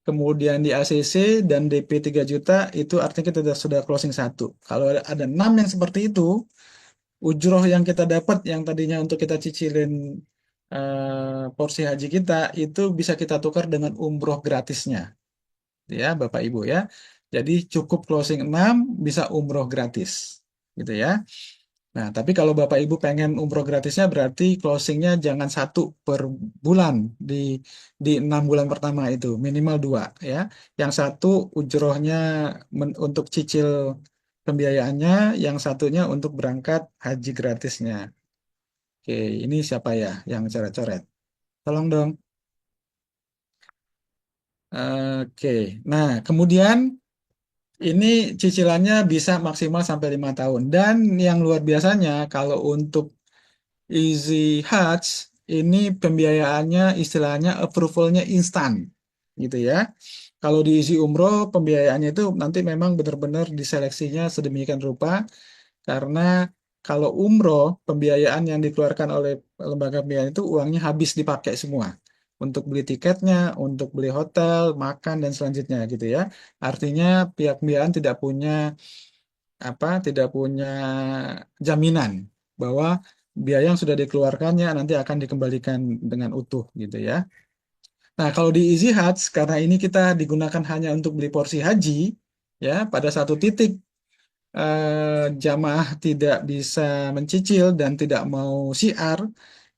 kemudian di ACC dan DP 3 juta itu artinya kita sudah closing satu. Kalau ada 6 yang seperti itu, ujroh yang kita dapat yang tadinya untuk kita cicilin porsi haji kita itu bisa kita tukar dengan umroh gratisnya, ya Bapak Ibu ya. Jadi cukup closing 6 bisa umroh gratis, gitu ya. Nah, tapi kalau Bapak Ibu pengen umroh gratisnya berarti closingnya jangan satu per bulan di 6 bulan pertama itu minimal dua ya. Yang satu ujrohnya untuk cicil pembiayaannya, yang satunya untuk berangkat haji gratisnya. Oke, ini siapa ya yang coret-coret? Tolong dong. Oke, nah kemudian ini cicilannya bisa maksimal sampai 5 tahun. Dan yang luar biasanya kalau untuk Easy Hajj ini pembiayaannya istilahnya approvalnya instan gitu ya. Kalau di Easy Umroh pembiayaannya itu nanti memang benar-benar diseleksinya sedemikian rupa karena kalau umroh pembiayaan yang dikeluarkan oleh lembaga pembiayaan itu uangnya habis dipakai semua untuk beli tiketnya, untuk beli hotel, makan dan selanjutnya gitu ya. Artinya pihak pembiayaan tidak punya jaminan bahwa biaya yang sudah dikeluarkannya nanti akan dikembalikan dengan utuh gitu ya. Nah, kalau di Easy Hajj karena ini kita digunakan hanya untuk beli porsi haji ya, pada satu titik jamaah tidak bisa mencicil dan tidak mau siar,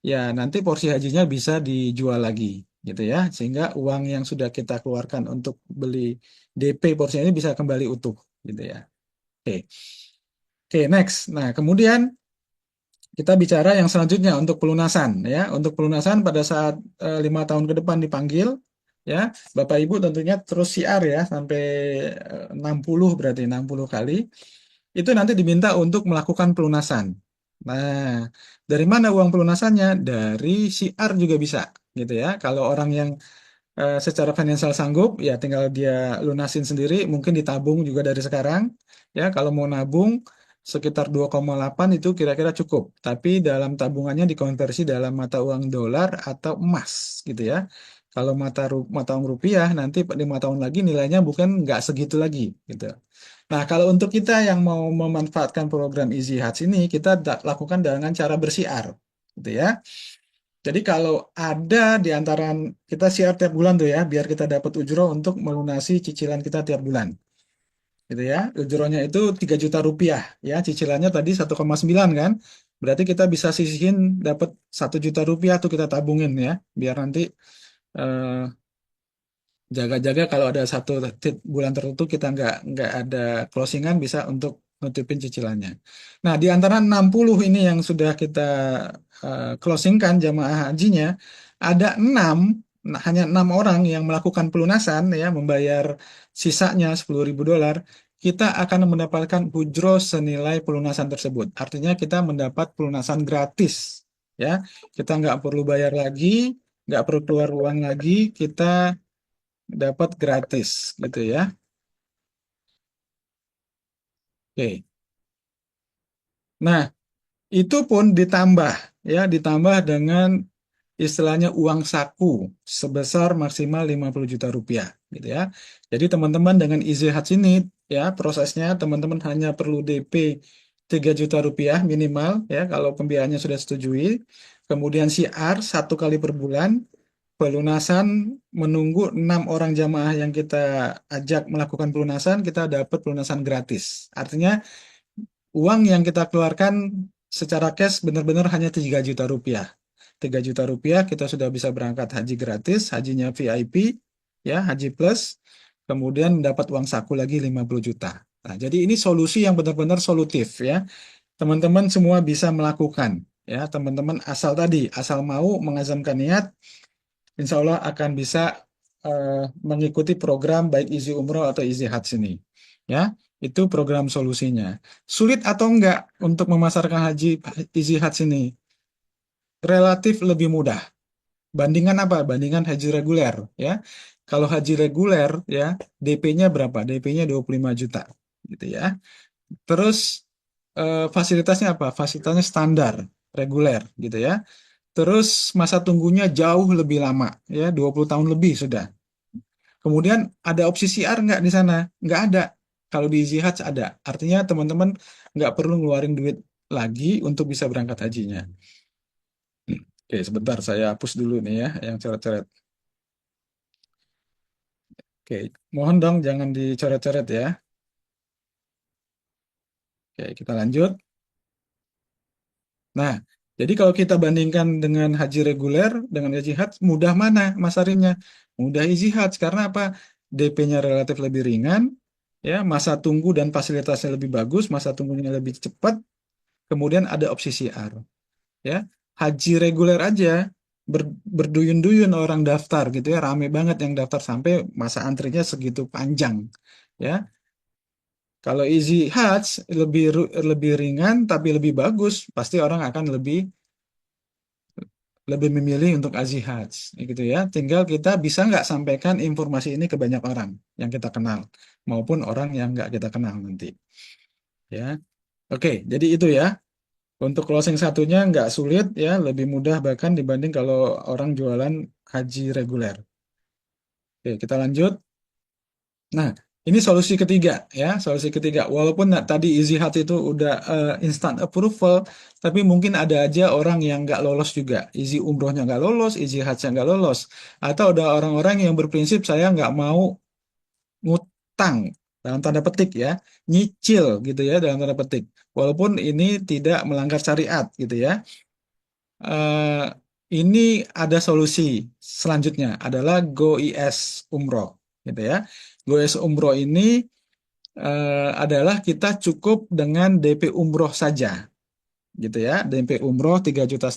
ya nanti porsi hajinya bisa dijual lagi gitu ya, sehingga uang yang sudah kita keluarkan untuk beli DP porsinya ini bisa kembali utuh gitu ya. Oke. Oke, next. Nah, kemudian kita bicara yang selanjutnya untuk pelunasan ya. Untuk pelunasan pada saat 5 tahun ke depan dipanggil ya, Bapak Ibu tentunya terus siar ya sampai 60 berarti 60 kali. Itu nanti diminta untuk melakukan pelunasan. Nah, dari mana uang pelunasannya? Dari siar juga bisa gitu ya. Kalau orang yang secara finansial sanggup, ya tinggal dia lunasin sendiri, mungkin ditabung juga dari sekarang. Ya, kalau mau nabung sekitar 2,8 itu kira-kira cukup. Tapi dalam tabungannya dikonversi dalam mata uang dolar atau emas, gitu ya. Kalau mata uang rupiah nanti 5 tahun lagi nilainya bukan nggak segitu lagi, gitu. Nah, kalau untuk kita yang mau memanfaatkan program Easy Hajj ini, kita lakukan dengan cara bersiar, gitu ya. Jadi kalau ada di antara kita siar tiap bulan tuh ya, biar kita dapat ujroh untuk melunasi cicilan kita tiap bulan. Gitu ya. Ujrohnya itu 3 juta rupiah ya, cicilannya tadi 1,9 kan. Berarti kita bisa sisihin dapat 1 juta rupiah tuh kita tabungin ya, biar nanti eh, jaga-jaga kalau ada satu bulan tertentu kita nggak ada closingan bisa untuk nutupin cicilannya. Nah, di antara 60 ini yang sudah kita closingkan jamaah hajinya, ada 6 hanya 6 orang yang melakukan pelunasan ya, membayar sisanya $10.000. Kita akan mendapatkan ujroh senilai pelunasan tersebut. Artinya kita mendapat pelunasan gratis ya. Kita nggak perlu bayar lagi, nggak perlu keluar uang lagi, kita dapat gratis gitu ya. Oke. Nah, itu pun ditambah ya, ditambah dengan istilahnya uang saku sebesar maksimal 50 juta rupiah gitu ya. Jadi teman-teman dengan Easy Hajj ini ya prosesnya teman-teman hanya perlu DP 3 juta rupiah minimal ya kalau pembiayaannya sudah setujui. Kemudian siar 1 kali per bulan, pelunasan menunggu 6 orang jamaah yang kita ajak melakukan pelunasan, kita dapat pelunasan gratis. Artinya uang yang kita keluarkan secara cash benar-benar hanya 3 juta rupiah. 3 juta rupiah kita sudah bisa berangkat haji gratis, hajinya VIP, ya haji plus, kemudian mendapat uang saku lagi 50 juta. Nah, jadi ini solusi yang benar-benar solutif ya. Teman-teman semua bisa melakukan ya. Teman-teman asal mau mengazamkan niat, insya Allah akan bisa eh, mengikuti program baik Easy Umroh atau Easy Hajj ini. Ya, Itu program solusinya. Sulit atau enggak untuk memasarkan haji Easy Hajj ini? Relatif lebih mudah. Bandingan apa? Bandingan haji reguler, ya. Kalau haji reguler, ya, DP-nya berapa? DP-nya 25 juta, gitu ya. Terus fasilitasnya apa? Fasilitasnya standar, reguler, gitu ya. Terus masa tunggunya jauh lebih lama, ya, 20 tahun lebih sudah. Kemudian ada opsi CR nggak di sana? Nggak ada. Kalau di Easy Hajj ada. Artinya teman-teman nggak perlu ngeluarin duit lagi untuk bisa berangkat hajinya. Oke, sebentar saya hapus dulu nih ya yang coret-coret. Oke, mohon dong jangan dicoret-coret ya. Oke, kita lanjut. Nah, jadi kalau kita bandingkan dengan haji reguler, dengan haji haji, mudah mana Mas Arimnya? Mudah Easy Hajj, karena apa? DP-nya relatif lebih ringan, ya, masa tunggu dan fasilitasnya lebih bagus, masa tunggunya lebih cepat, kemudian ada opsi CR. Ya, haji reguler aja berduyun-duyun orang daftar gitu ya, rame banget yang daftar sampai masa antrinya segitu panjang. Ya, kalau Easy Hajj lebih ringan tapi lebih bagus, pasti orang akan lebih memilih untuk Easy Hajj, gitu ya. Tinggal kita bisa nggak sampaikan informasi ini ke banyak orang yang kita kenal maupun orang yang nggak kita kenal nanti. Ya, oke. Jadi itu ya. Untuk closing satunya nggak sulit ya, lebih mudah bahkan dibanding kalau orang jualan haji reguler. Oke, kita lanjut. Nah, ini solusi ketiga ya, solusi ketiga. Walaupun tadi Easy Hut itu udah instant approval, tapi mungkin ada aja orang yang nggak lolos juga. Easy umrohnya nggak lolos, Easy Hutnya nggak lolos. Atau ada orang-orang yang berprinsip saya nggak mau ngutang dalam tanda petik ya, nyicil gitu ya dalam tanda petik. Walaupun ini tidak melanggar syariat gitu ya. eh, ini ada solusi selanjutnya adalah GoIS Umroh, gitu ya. GoIS Umroh ini adalah kita cukup dengan DP Umroh saja, gitu ya. DP Umroh 3,5 juta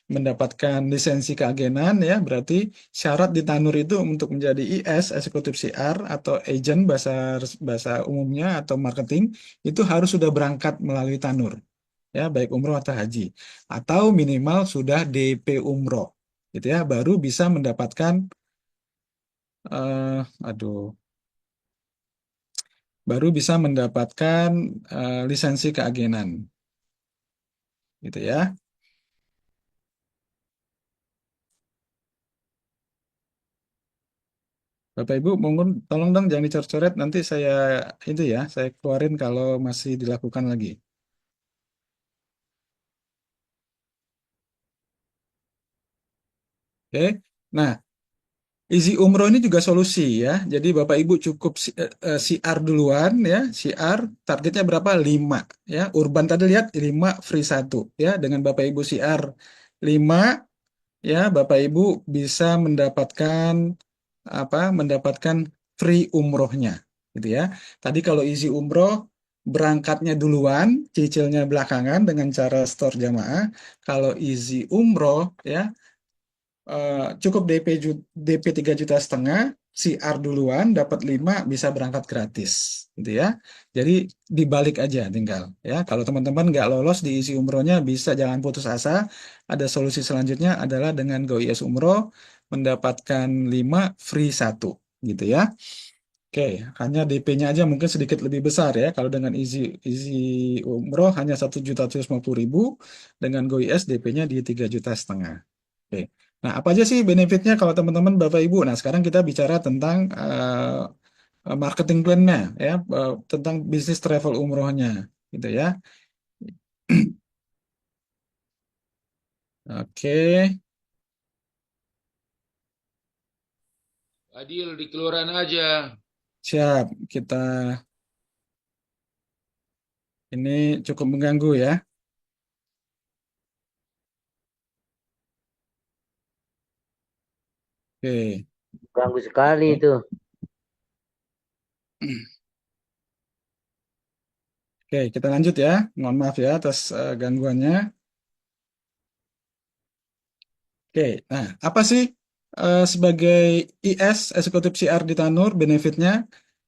mendapatkan lisensi keagenan ya. Berarti syarat di Tanur itu untuk menjadi IS, eksekutif CR atau agent bahasa bahasa umumnya atau marketing itu harus sudah berangkat melalui Tanur ya, baik umroh atau haji, atau minimal sudah DP umroh, gitu ya, baru bisa mendapatkan eh, aduh, baru bisa mendapatkan lisensi keagenan, gitu ya. Bapak Ibu, mohon tolong dong jangan dicoret-coret, nanti saya itu ya, saya keluarin kalau masih dilakukan lagi. Oke. Nah, Easy Umroh ini juga solusi ya. Jadi Bapak Ibu cukup CR duluan ya. CR targetnya berapa? 5 ya. Urban tadi lihat 5 free satu ya. Dengan Bapak Ibu CR 5 ya, Bapak Ibu bisa mendapatkan apa? Mendapatkan free umrohnya gitu ya. Tadi kalau Easy Umroh berangkatnya duluan, cicilnya belakangan dengan cara store jamaah. Kalau Easy Umroh ya cukup DP 3,5 juta, CR duluan, dapat 5 bisa berangkat gratis, gitu ya. Jadi dibalik aja tinggal ya. Kalau teman-teman nggak lolos di isi umrohnya bisa jangan putus asa. Ada solusi selanjutnya adalah dengan GoIS Umroh mendapatkan 5 free satu, gitu ya. Oke, hanya DP-nya aja mungkin sedikit lebih besar ya. Kalau dengan Easy Umroh hanya 1,150.000, dengan GoIS DP-nya di 3,5 juta. Oke. Nah, apa aja sih benefitnya kalau teman-teman Bapak Ibu? Nah, sekarang kita bicara tentang marketing plan-nya ya, tentang bisnis travel umrohnya gitu ya. Oke, Adil di kelurahan aja. siap. Kita ini cukup mengganggu ya. Oke. Ganggu sekali Oke, itu. Oke, kita lanjut ya. Mohon maaf ya atas gangguannya. Oke, nah apa sih sebagai IS Eksekutif CR di Tanur benefitnya?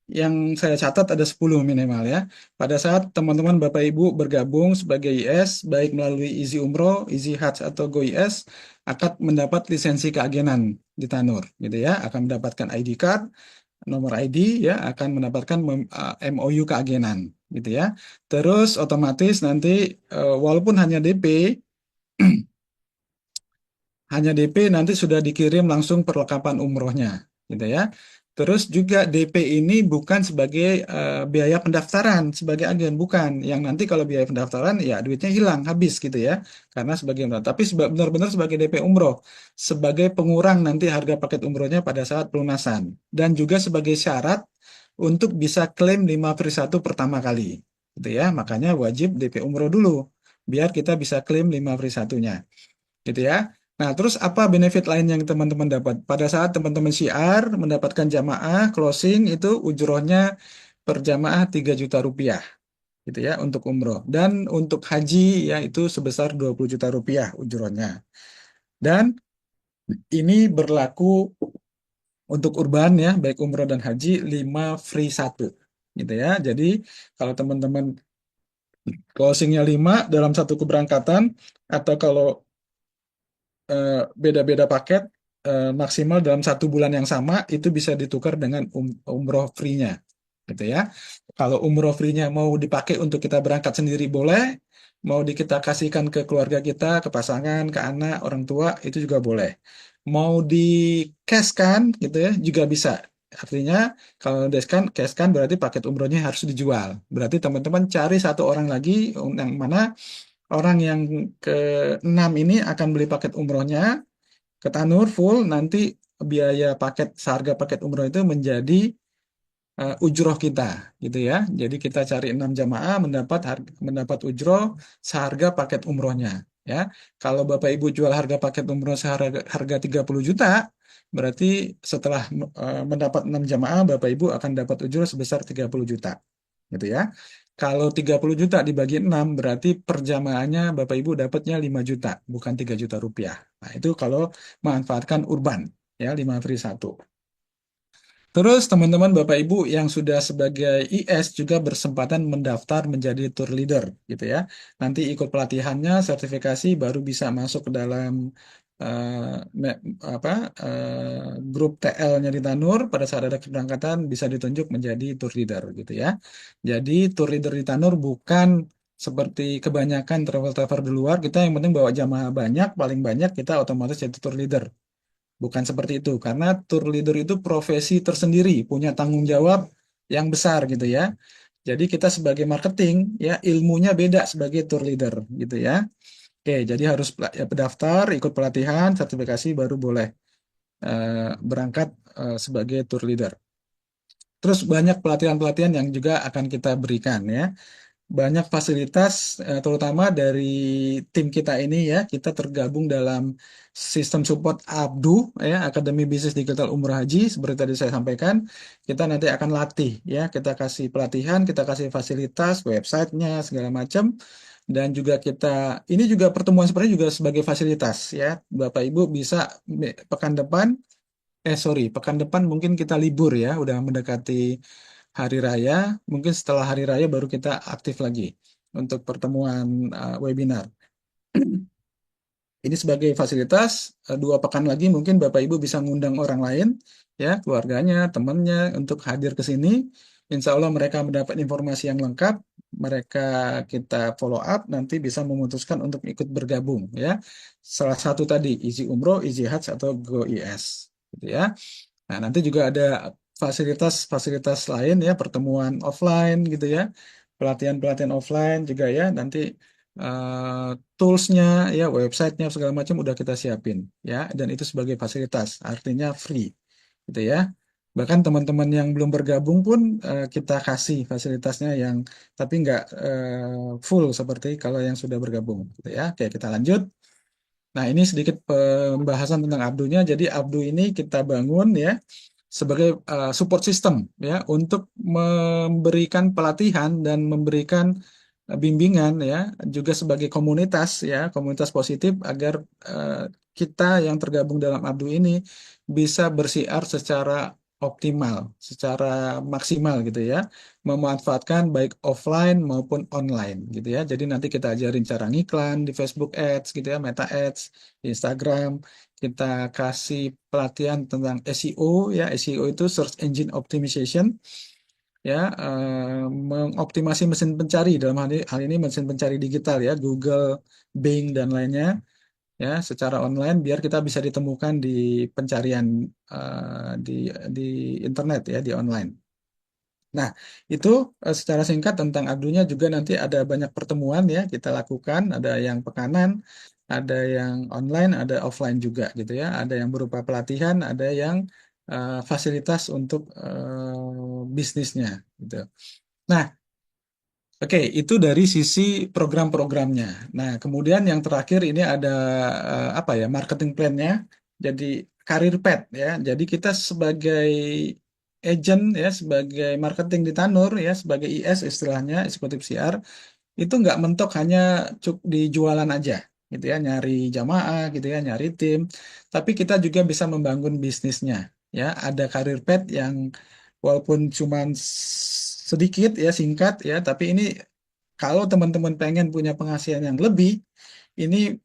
yang saya catat ada 10 minimal ya. Pada saat teman-teman Bapak Ibu bergabung sebagai IS, baik melalui Izi Umroh, Izi Hajj atau Go IS, akan mendapat lisensi keagenan di Tanur, gitu ya. Akan mendapatkan ID card, nomor ID ya, akan mendapatkan MOU keagenan, gitu ya. Terus otomatis nanti walaupun hanya DP, hanya DP nanti sudah dikirim langsung perlengkapan umrohnya, gitu ya. Terus juga DP ini bukan sebagai biaya pendaftaran sebagai agen, bukan. Yang nanti kalau biaya pendaftaran ya duitnya hilang, habis gitu ya. Karena sebagai umroh. Tapi benar-benar sebagai DP umroh, sebagai pengurang nanti harga paket umrohnya pada saat pelunasan. Dan juga sebagai syarat untuk bisa klaim 5 free 1 pertama kali. Gitu ya. Makanya wajib DP umroh dulu biar kita bisa klaim 5 free 1-nya gitu ya. Nah, terus apa benefit lain yang teman-teman dapat? Pada saat teman-teman syiar mendapatkan jamaah closing itu ujrohnya per jamaah 3 juta rupiah gitu ya untuk umroh. Dan untuk haji ya itu sebesar 20 juta rupiah ujrohnya. Dan ini berlaku untuk urban ya, baik umroh dan haji 5 free 1 gitu ya. Jadi kalau teman-teman closingnya 5 dalam satu keberangkatan atau kalau eh, beda-beda paket maksimal dalam 1 bulan yang sama itu bisa ditukar dengan umroh free-nya gitu ya. Kalau umroh free-nya mau dipakai untuk kita berangkat sendiri boleh, mau kita kasihkan ke keluarga kita, ke pasangan, ke anak, orang tua itu juga boleh. Mau di cash kan gitu ya juga bisa. Artinya kalau cash kan berarti paket umrohnya harus dijual. Berarti teman-teman cari satu orang lagi yang mana orang yang ke-6 ini akan beli paket umrohnya ke Tanur full, nanti biaya paket seharga paket umroh itu menjadi ujroh kita gitu ya. Jadi kita cari 6 jamaah mendapat ujroh seharga paket umrohnya ya. Kalau Bapak Ibu jual harga paket umroh seharga 30 juta, berarti setelah mendapat 6 jamaah Bapak Ibu akan dapat ujroh sebesar 30 juta gitu ya. Kalau 30 juta dibagi 6 berarti per jamaahnya Bapak Ibu dapatnya 5 juta, bukan 3 juta rupiah. Nah, itu kalau manfaatkan urban, ya 5 free 1. Terus teman-teman Bapak Ibu yang sudah sebagai IS juga bersempatan mendaftar menjadi tour leader gitu ya. Nanti ikut pelatihannya, sertifikasi baru bisa masuk ke dalam eh, me- apa grup TL-nya di Tanur pada saat ada keberangkatan bisa ditunjuk menjadi tour leader gitu ya. Jadi tour leader di Tanur bukan seperti kebanyakan travel-travel di luar, kita yang penting bawa jamaah banyak, paling banyak kita otomatis jadi tour leader. Bukan seperti itu, karena tour leader itu profesi tersendiri, punya tanggung jawab yang besar gitu ya. Jadi kita sebagai marketing ya ilmunya beda sebagai tour leader gitu ya. Oke, jadi harus ya, daftar, ikut pelatihan, sertifikasi baru boleh berangkat sebagai tour leader. Terus banyak pelatihan-pelatihan yang juga akan kita berikan ya. Banyak fasilitas terutama dari tim kita ini ya kita tergabung dalam sistem support Abdu ya Akademi Bisnis Digital Umroh Haji seperti tadi saya sampaikan kita nanti akan latih ya kita kasih pelatihan kita kasih fasilitas websitenya segala macam dan juga kita ini juga pertemuan seperti juga sebagai fasilitas ya Bapak Ibu bisa pekan depan pekan depan mungkin kita libur ya udah mendekati hari raya, mungkin setelah hari raya baru kita aktif lagi untuk pertemuan webinar. Ini sebagai fasilitas, 2 pekan lagi mungkin Bapak Ibu bisa ngundang orang lain, ya keluarganya, temannya untuk hadir ke sini. Insya Allah mereka mendapat informasi yang lengkap, mereka kita follow up, nanti bisa memutuskan untuk ikut bergabung, ya. Salah satu tadi, Easy Umroh, Easy Hajj, atau Go IS. Gitu ya. Nah, nanti juga ada fasilitas-fasilitas lain ya, pertemuan offline gitu ya, pelatihan-pelatihan offline juga ya, nanti toolsnya ya, websitenya segala macam udah kita siapin ya, dan itu sebagai fasilitas, artinya free gitu ya. Bahkan teman-teman yang belum bergabung pun kita kasih fasilitasnya yang tapi nggak full seperti kalau yang sudah bergabung gitu ya. Oke, kita lanjut. Nah, ini sedikit pembahasan tentang Abdunya. Jadi Abdu ini kita bangun ya sebagai support system ya untuk memberikan pelatihan dan memberikan bimbingan ya juga sebagai komunitas ya, komunitas positif agar eh, kita yang tergabung dalam Abdu ini bisa bersiar secara optimal, secara maksimal gitu ya, memanfaatkan baik offline maupun online gitu ya. Jadi nanti kita ajarin cara ngiklan di Facebook Ads gitu ya, Meta Ads, di Instagram. Kita kasih pelatihan tentang SEO ya, SEO itu Search Engine Optimization ya, mengoptimasi mesin pencari dalam hal ini mesin pencari digital ya, Google, Bing dan lainnya ya secara online biar kita bisa ditemukan di pencarian di internet ya di online. Nah, itu secara singkat tentang Abdunya juga nanti ada banyak pertemuan ya kita lakukan, ada yang pekanan, ada yang online, ada offline juga gitu ya, ada yang berupa pelatihan, ada yang fasilitas untuk bisnisnya gitu. Nah, oke, itu dari sisi program-programnya. Nah, kemudian yang terakhir ini ada apa ya, marketing plan-nya. Jadi karir path ya. Jadi kita sebagai agent ya, sebagai marketing di Tanur ya, sebagai IS istilahnya, eksekutif CR, itu nggak mentok hanya di jualan aja gitu ya, nyari jamaah gitu ya, nyari tim. Tapi kita juga bisa membangun bisnisnya ya. Ada karir path yang walaupun cuman sedikit ya, singkat ya, tapi ini kalau teman-teman pengen punya penghasilan yang lebih, ini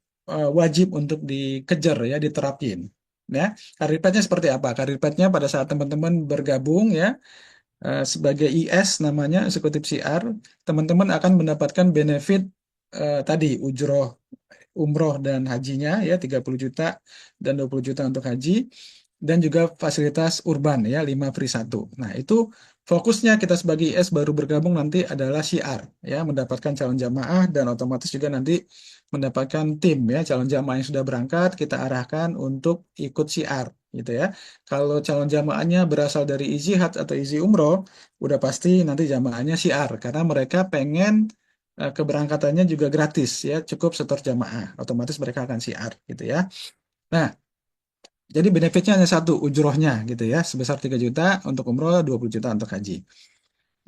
wajib untuk dikejar ya, diterapin. Ya, karir path-nya seperti apa? Karir path-nya pada saat teman-teman bergabung ya sebagai IS namanya eksekutif CR, teman-teman akan mendapatkan benefit tadi ujroh umroh dan hajinya ya 30 juta dan 20 juta untuk haji dan juga fasilitas urban ya 5 free 1. Nah, itu fokusnya kita sebagai IS baru bergabung nanti adalah syiar ya mendapatkan calon jamaah dan otomatis juga nanti mendapatkan tim ya calon jamaah yang sudah berangkat kita arahkan untuk ikut syiar gitu ya. Kalau calon jamaahnya berasal dari Easy Hajj atau Easy Umroh, udah pasti nanti jamaahnya syiar karena mereka pengen keberangkatannya juga gratis ya, cukup setor jamaah, otomatis mereka akan syiar gitu ya. Nah, jadi benefitnya hanya satu, ujrohnya gitu ya, sebesar 3 juta untuk umroh, 20 juta untuk haji.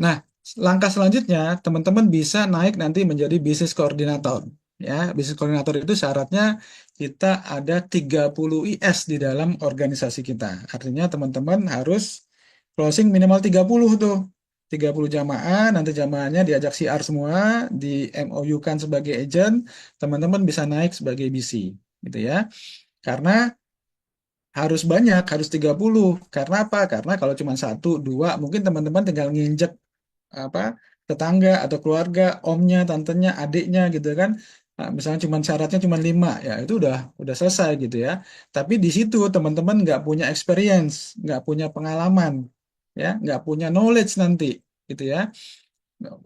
Nah, langkah selanjutnya teman-teman bisa naik nanti menjadi bisnis koordinator. Ya, bisnis koordinator itu syaratnya kita ada 30 IS di dalam organisasi kita. Artinya teman-teman harus closing minimal 30 tuh. 30 jamaah, nanti jamaahnya diajak CR semua, di MOU-kan sebagai agent, teman-teman bisa naik sebagai BC gitu ya. Karena harus banyak, harus 30. Karena apa? Karena kalau cuma satu, dua, mungkin teman-teman tinggal nginjek apa tetangga atau keluarga, omnya, tantenya, adiknya gitu kan. Nah, misalnya cuma syaratnya cuma 5, ya itu udah selesai gitu ya. Tapi di situ teman-teman nggak punya experience, nggak punya pengalaman, ya, nggak punya knowledge nanti, gitu ya.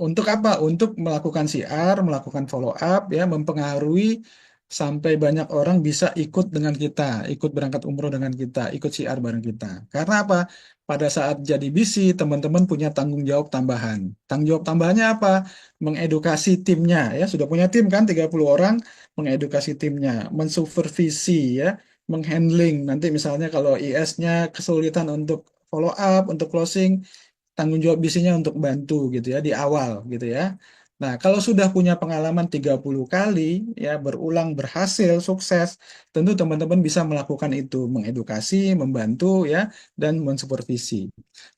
Untuk apa? Untuk melakukan CR, melakukan follow up, ya, mempengaruhi sampai banyak orang bisa ikut dengan kita, ikut berangkat umroh dengan kita, ikut CR bareng kita. Karena apa? Pada saat jadi BC, teman-teman punya tanggung jawab tambahan. Tanggung jawab tambahannya apa? Mengedukasi timnya, ya. Sudah punya tim kan, 30 orang, mengedukasi timnya, mensupervisi, ya, menghandling. Nanti misalnya kalau IS-nya kesulitan untuk follow up, untuk closing, tanggung jawab bisinya untuk bantu gitu ya di awal gitu ya. Nah, kalau sudah punya pengalaman 30 kali ya berulang berhasil sukses, tentu teman-teman bisa melakukan itu, mengedukasi, membantu ya dan mensupervisi.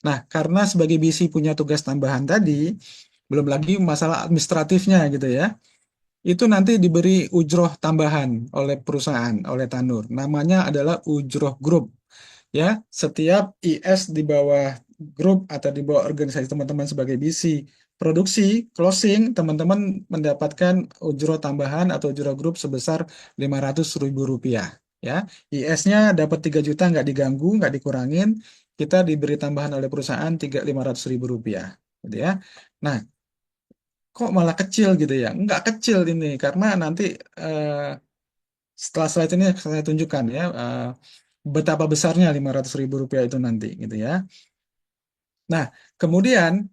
Nah, karena sebagai BC punya tugas tambahan tadi, belum lagi masalah administratifnya gitu ya. Itu nanti diberi ujroh tambahan oleh perusahaan, oleh Tanur. Namanya adalah ujroh grup ya setiap IS di bawah grup atau di bawah organisasi teman-teman sebagai BC produksi closing teman-teman mendapatkan ujro tambahan atau ujro grup sebesar 500.000 rupiah ya IS-nya dapat 3 juta nggak diganggu nggak dikurangin kita diberi tambahan oleh perusahaan 500.000 rupiah gitu ya. Nah, kok malah kecil gitu ya, nggak kecil ini karena nanti eh, setelah slide ini saya tunjukkan ya betapa besarnya 500.000 rupiah itu nanti gitu ya. Nah, kemudian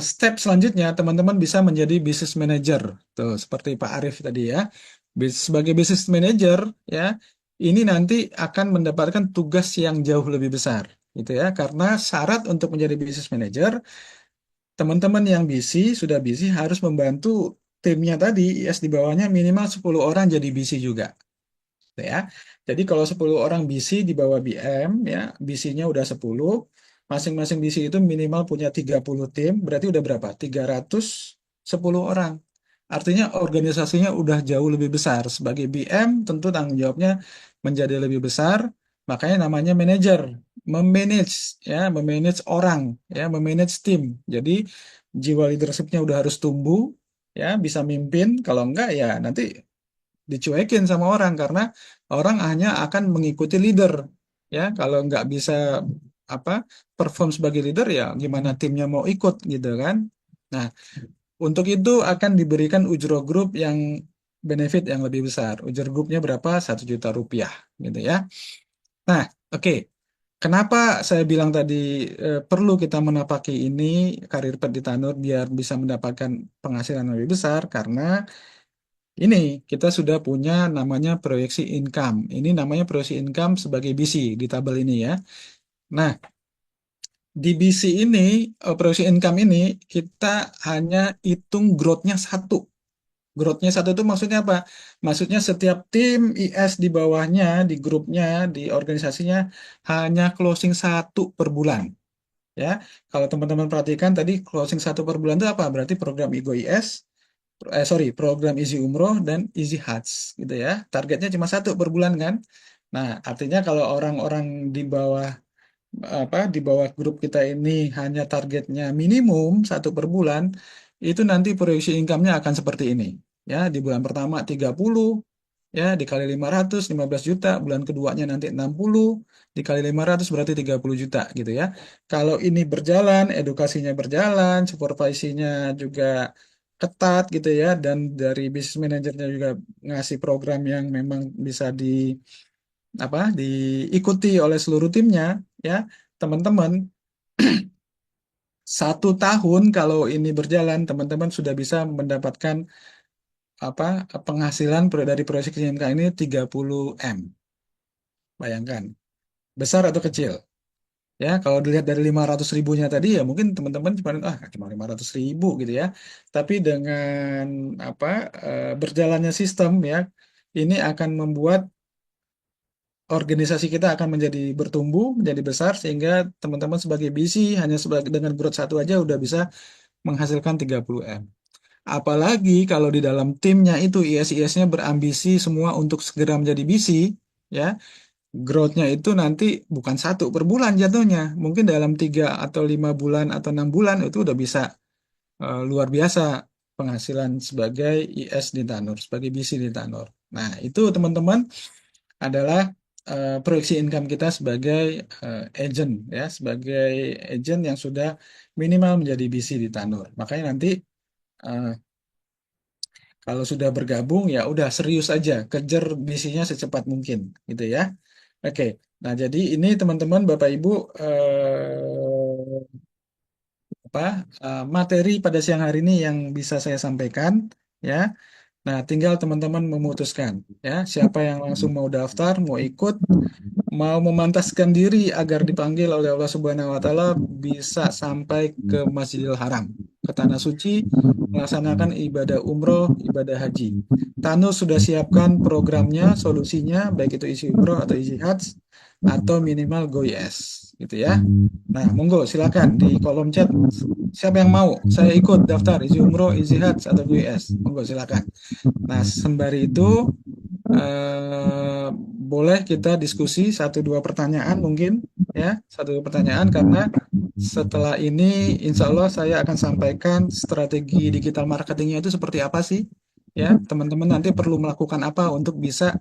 step selanjutnya teman-teman bisa menjadi business manager. Tuh, seperti Pak Arief tadi ya. Sebagai business manager ya, ini nanti akan mendapatkan tugas yang jauh lebih besar gitu ya. Karena syarat untuk menjadi business manager, teman-teman yang busy, sudah busy harus membantu timnya tadi, IS di bawahnya minimal 10 orang jadi busy juga. ya. Jadi kalau 10 orang BC di bawah BM ya, BC-nya udah 10, masing-masing BC itu minimal punya 30 tim, berarti udah berapa? 310 orang. Artinya organisasinya udah jauh lebih besar. Sebagai BM tentu tanggung jawabnya menjadi lebih besar, makanya namanya manajer, memanage ya, memanage orang ya, memanage tim. Jadi jiwa leadershipnya udah harus tumbuh ya, bisa mimpin, kalau enggak ya nanti dicuekin sama orang karena orang hanya akan mengikuti leader ya, kalau nggak bisa apa perform sebagai leader ya gimana timnya mau ikut gitu kan. Nah, untuk itu akan diberikan ujro grup yang benefit yang lebih besar. Ujro grupnya berapa? 1 juta rupiah gitu ya. Nah, oke. Kenapa saya bilang tadi perlu kita menapaki ini karir pet di Tanur biar bisa mendapatkan penghasilan yang lebih besar? Karena ini kita sudah punya namanya proyeksi income. Ini namanya proyeksi income sebagai BC di tabel ini ya. Nah, di BC ini, proyeksi income ini kita hanya hitung growth-nya satu. Growth-nya satu itu maksudnya apa? Maksudnya setiap tim IS di bawahnya, di grupnya, di organisasinya hanya closing satu per bulan. Ya, kalau teman-teman perhatikan tadi closing satu per bulan itu apa? Berarti program Igo IS, sorry, program Easy Umroh dan Easy Hajj gitu ya. Targetnya cuma satu per bulan kan. Nah, artinya kalau orang-orang di bawah di bawah grup kita ini hanya targetnya minimum satu per bulan, itu nanti proyeksi income-nya akan seperti ini. Ya, di bulan pertama 30, ya dikali 500, 15 juta, bulan keduanya nanti 60, dikali 500 berarti 30 juta gitu ya. Kalau ini berjalan, edukasinya berjalan, supervisinya juga ketat gitu ya, dan dari bisnis manajernya juga ngasih program yang memang bisa diikuti oleh seluruh timnya ya, teman-teman. 1 tahun kalau ini berjalan, teman-teman sudah bisa mendapatkan apa penghasilan dari proyek KMK ini 30 M. Bayangkan, besar atau kecil? Ya, kalau dilihat dari 500 ribunya tadi ya mungkin teman-teman cuma 500 ribu gitu ya. Tapi dengan apa berjalannya sistem ya, ini akan membuat organisasi kita akan menjadi bertumbuh, menjadi besar sehingga teman-teman sebagai BC hanya sebagai dengan growth satu aja udah bisa menghasilkan 30 M. Apalagi kalau di dalam timnya itu IS-IS-nya berambisi semua untuk segera menjadi BC, ya, growth-nya itu nanti bukan satu per bulan jatuhnya. Mungkin dalam 3 atau 5 bulan atau 6 bulan itu udah bisa luar biasa penghasilan sebagai IS di Tanur, sebagai BC di Tanur. Nah, itu teman-teman adalah proyeksi income kita sebagai agent ya, sebagai agent yang sudah minimal menjadi BC di Tanur. Makanya nanti eh, kalau sudah bergabung ya udah serius aja, kejar BC-nya secepat mungkin gitu ya. Oke. Nah, jadi ini teman-teman Bapak Ibu apa materi pada siang hari ini yang bisa saya sampaikan ya. Nah, tinggal teman-teman memutuskan ya, siapa yang langsung mau daftar, mau ikut, mau memantaskan diri agar dipanggil oleh Allah Subhanahu wa taala bisa sampai ke Masjidil Haram, ke tanah suci melaksanakan ibadah umroh, ibadah haji. Tanu sudah siapkan programnya, solusinya baik itu isi umroh atau isi hajj atau minimal GoIS gitu ya. Nah, monggo silakan di kolom chat siapa yang mau saya ikut daftar isi umroh, isi hajj atau GoIS. Monggo silakan. Nah, sembari itu boleh kita diskusi 1 2 pertanyaan mungkin ya, 1 2 pertanyaan karena setelah ini insya Allah saya akan sampaikan strategi digital marketingnya itu seperti apa sih ya, teman-teman nanti perlu melakukan apa untuk bisa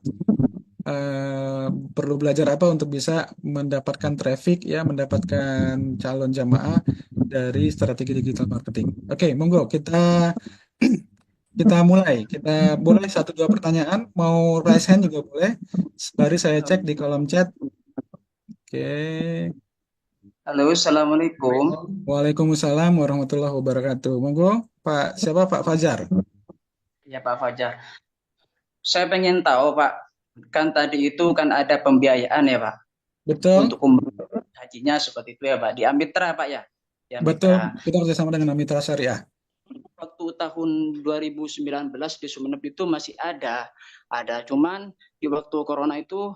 eh, perlu belajar apa untuk bisa mendapatkan traffic ya, mendapatkan calon jamaah dari strategi digital marketing. Oke, monggo kita mulai. Kita boleh 1 2 pertanyaan, mau raise hand juga boleh. Sembari saya cek di kolom chat. Oke. Halo, Assalamualaikum. Waalaikumsalam warahmatullahi wabarakatuh. Monggo, Pak, siapa Pak Fajar? Ya Pak Fajar. Saya pengen tahu Pak, kan tadi itu kan ada pembiayaan ya Pak, Betul, untuk umroh hajinya seperti itu ya Pak, di Amitra Pak ya, di betul. Amitra. Kita kerjasama dengan Mitra Syariah. waktu tahun 2019 di Sumeneb itu masih ada. Cuman di waktu corona itu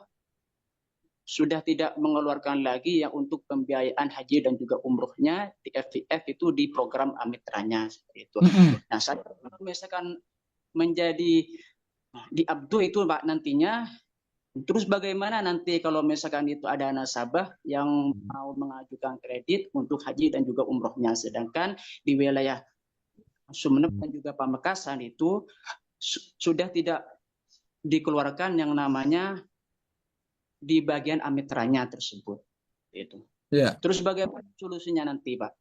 sudah tidak mengeluarkan lagi yang untuk pembiayaan haji dan juga umrohnya di FIF itu di program amitranya seperti itu. Mm-mm. Nah, saya misalkan menjadi di Abdu itu Pak nantinya. Terus bagaimana nanti kalau misalkan itu ada nasabah yang mau mengajukan kredit untuk haji dan juga umrohnya, sedangkan di wilayah Sumeneb dan juga Pamekasan itu sudah tidak dikeluarkan yang namanya di bagian amitranya tersebut. Itu. Ya, Terus bagaimana solusinya nanti, Pak?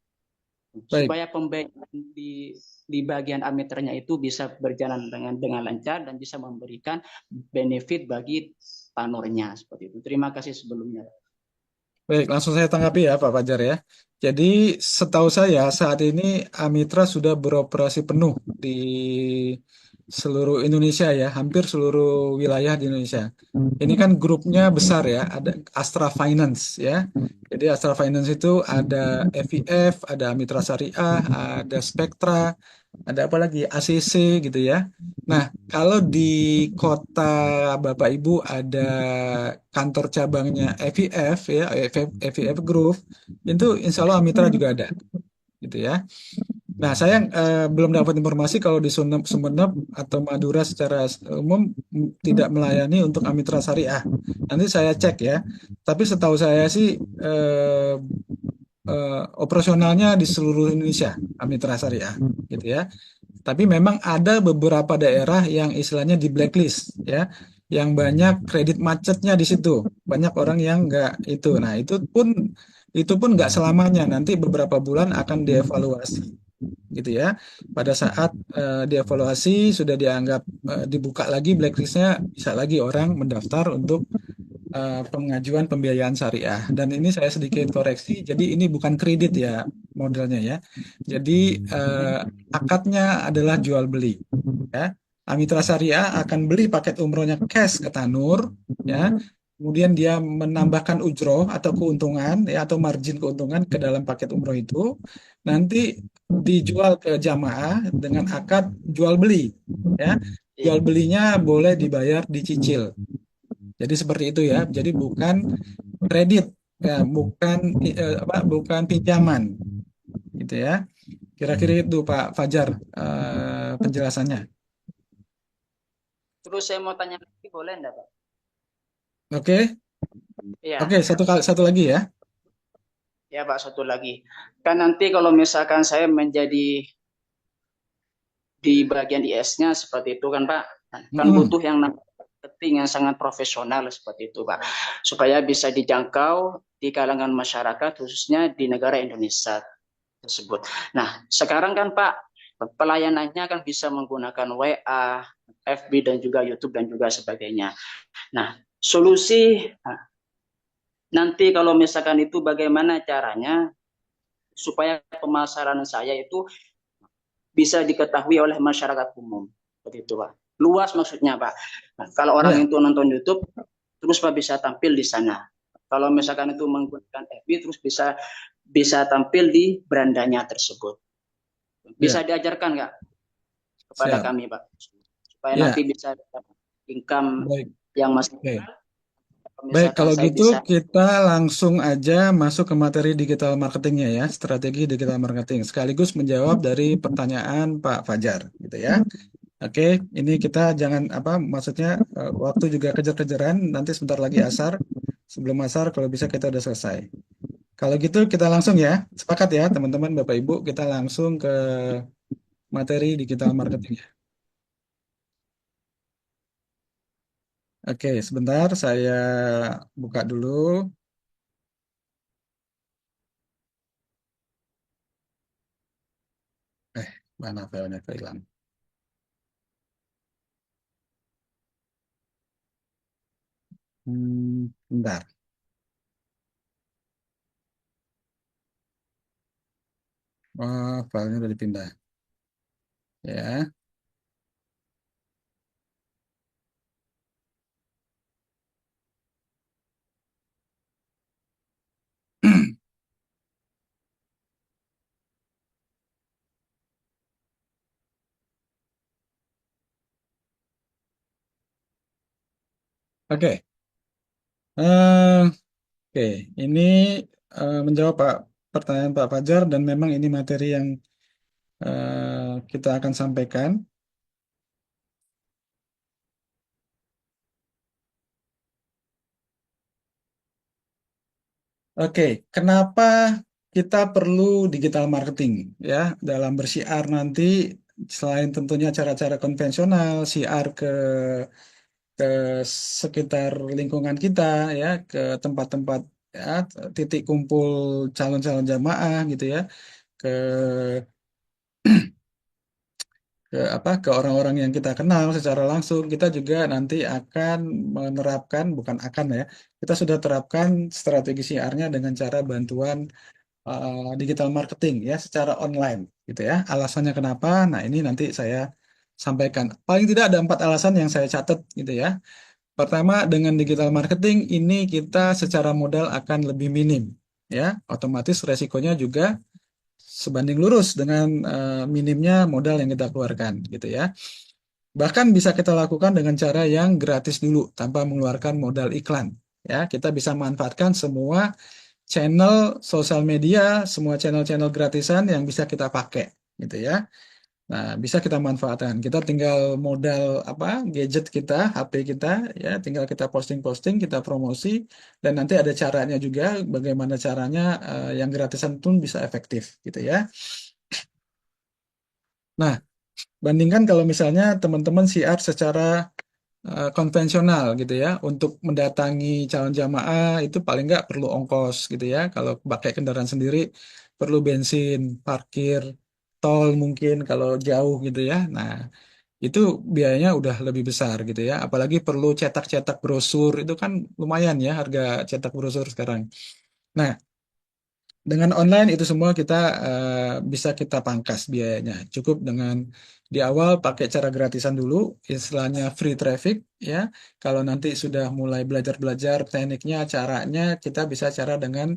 baik. Supaya pembayaran di bagian amitranya itu bisa berjalan dengan lancar dan bisa memberikan benefit bagi panornya seperti itu. Terima kasih sebelumnya. Baik, langsung saya tanggapi ya Pak Fajar ya. Jadi setahu saya saat ini Amitra sudah beroperasi penuh di seluruh Indonesia ya, hampir seluruh wilayah di Indonesia. Ini kan grupnya besar ya, ada Astra Finance ya. Jadi Astra Finance itu ada FIF, ada Amitra Syariah, ada Spectra, ada apa lagi? ACC gitu ya. Nah, kalau di kota Bapak Ibu ada kantor cabangnya FIF ya, FIF Group, itu insya Allah Amitra juga ada, gitu ya. Nah, saya belum dapat informasi kalau di Sumeneb atau Madura secara umum tidak melayani untuk Amitra Syariah. Nanti saya cek ya. Tapi setahu saya sih operasionalnya di seluruh Indonesia Amitra Syariah, gitu ya. Tapi memang ada beberapa daerah yang istilahnya di blacklist ya, yang banyak kredit macetnya di situ, banyak orang yang nggak itu. Nah itu pun nggak selamanya. Nanti beberapa bulan akan dievaluasi, gitu ya. Pada saat dievaluasi sudah dianggap dibuka lagi blacklistnya, bisa lagi orang mendaftar untuk pengajuan pembiayaan syariah. Dan ini saya sedikit koreksi, jadi ini bukan kredit ya modelnya ya. Jadi akadnya adalah jual beli ya. Amitra Syariah akan beli paket umrohnya cash ke Tanur ya. Kemudian dia menambahkan ujroh atau keuntungan ya atau margin keuntungan ke dalam paket umroh itu. Nanti dijual ke jamaah dengan akad jual beli ya. Iya. Jual belinya boleh dibayar dicicil. Jadi seperti itu ya. Jadi bukan kredit ya, bukan pinjaman gitu ya. Kira-kira itu Pak Fajar penjelasannya. Terus saya mau tanya lagi, boleh enggak, Pak? Oke, Iya, oke satu lagi ya. ya Pak, satu lagi. Kan nanti kalau misalkan saya menjadi di bagian IS-nya seperti itu kan Pak, kan Mm-mm. butuh yang marketing yang sangat profesional seperti itu Pak, supaya bisa dijangkau di kalangan masyarakat khususnya di negara Indonesia tersebut. Nah, sekarang kan Pak, pelayanannya kan bisa menggunakan WA, FB dan juga YouTube dan juga sebagainya. Nah, solusi nanti kalau misalkan itu bagaimana caranya supaya pemasaran saya itu bisa diketahui oleh masyarakat umum. Seperti itu, Pak. Luas maksudnya, Pak. Nah, kalau orang Ya, itu nonton YouTube, terus Pak bisa tampil di sana. Kalau misalkan itu menggunakan FB, terus bisa tampil di berandanya tersebut. Bisa ya, diajarkan nggak kepada siap. kami, Pak? Supaya nanti Ya, bisa dapat income baik. yang masih Oke. Baik, misalkan kalau saya gitu bisa. kita langsung aja masuk ke materi digital marketingnya ya, strategi digital marketing, sekaligus menjawab dari pertanyaan Pak Fajar, gitu ya. Oke, ini kita jangan apa, maksudnya waktu juga kejar-kejaran, nanti sebentar lagi asar, sebelum asar kalau bisa kita udah selesai. Kalau gitu kita langsung ya, sepakat ya teman-teman Bapak Ibu, kita langsung ke materi digital marketing. Oke, sebentar saya buka dulu. Mana filenya kehilangan. Bentar. Oh, filenya udah dipindah. Ya. Oke. Eh, oke, ini menjawab pertanyaan Pak Fajar dan memang ini materi yang kita akan sampaikan. Oke, kenapa kita perlu digital marketing ya dalam bersiar nanti selain tentunya cara-cara konvensional, siar ke sekitar lingkungan kita ya, ke tempat-tempat ya titik kumpul calon-calon jamaah gitu ya, ke ke orang-orang yang kita kenal secara langsung. Kita juga nanti akan menerapkan, bukan akan ya, kita sudah terapkan strategi siarnya dengan cara bantuan digital marketing ya secara online gitu ya. Alasannya kenapa? Nah, ini nanti saya sampaikan. Paling tidak ada 4 alasan yang saya catat gitu ya. Pertama, dengan digital marketing ini kita secara modal akan lebih minim ya. Otomatis resikonya juga sebanding lurus dengan minimnya modal yang kita keluarkan gitu ya. Bahkan bisa kita lakukan dengan cara yang gratis dulu tanpa mengeluarkan modal iklan. Ya, kita bisa manfaatkan semua channel sosial media, semua channel-channel gratisan yang bisa kita pakai, gitu ya. Nah, bisa kita manfaatkan. Kita tinggal modal apa gadget kita, HP kita, ya, tinggal kita posting-posting, kita promosi, dan nanti ada caranya juga, bagaimana caranya yang gratisan pun bisa efektif, gitu ya. Nah, bandingkan kalau misalnya teman-teman siar secara konvensional gitu ya untuk mendatangi calon jamaah itu paling nggak perlu ongkos gitu ya kalau pakai kendaraan sendiri perlu bensin parkir tol mungkin kalau jauh gitu ya nah itu biayanya udah lebih besar gitu ya apalagi perlu cetak-cetak brosur itu kan lumayan ya harga cetak brosur sekarang nah dengan online itu semua kita bisa kita pangkas biayanya. Cukup dengan di awal pakai cara gratisan dulu, istilahnya free traffic ya. Kalau nanti sudah mulai belajar-belajar tekniknya, caranya kita bisa cara dengan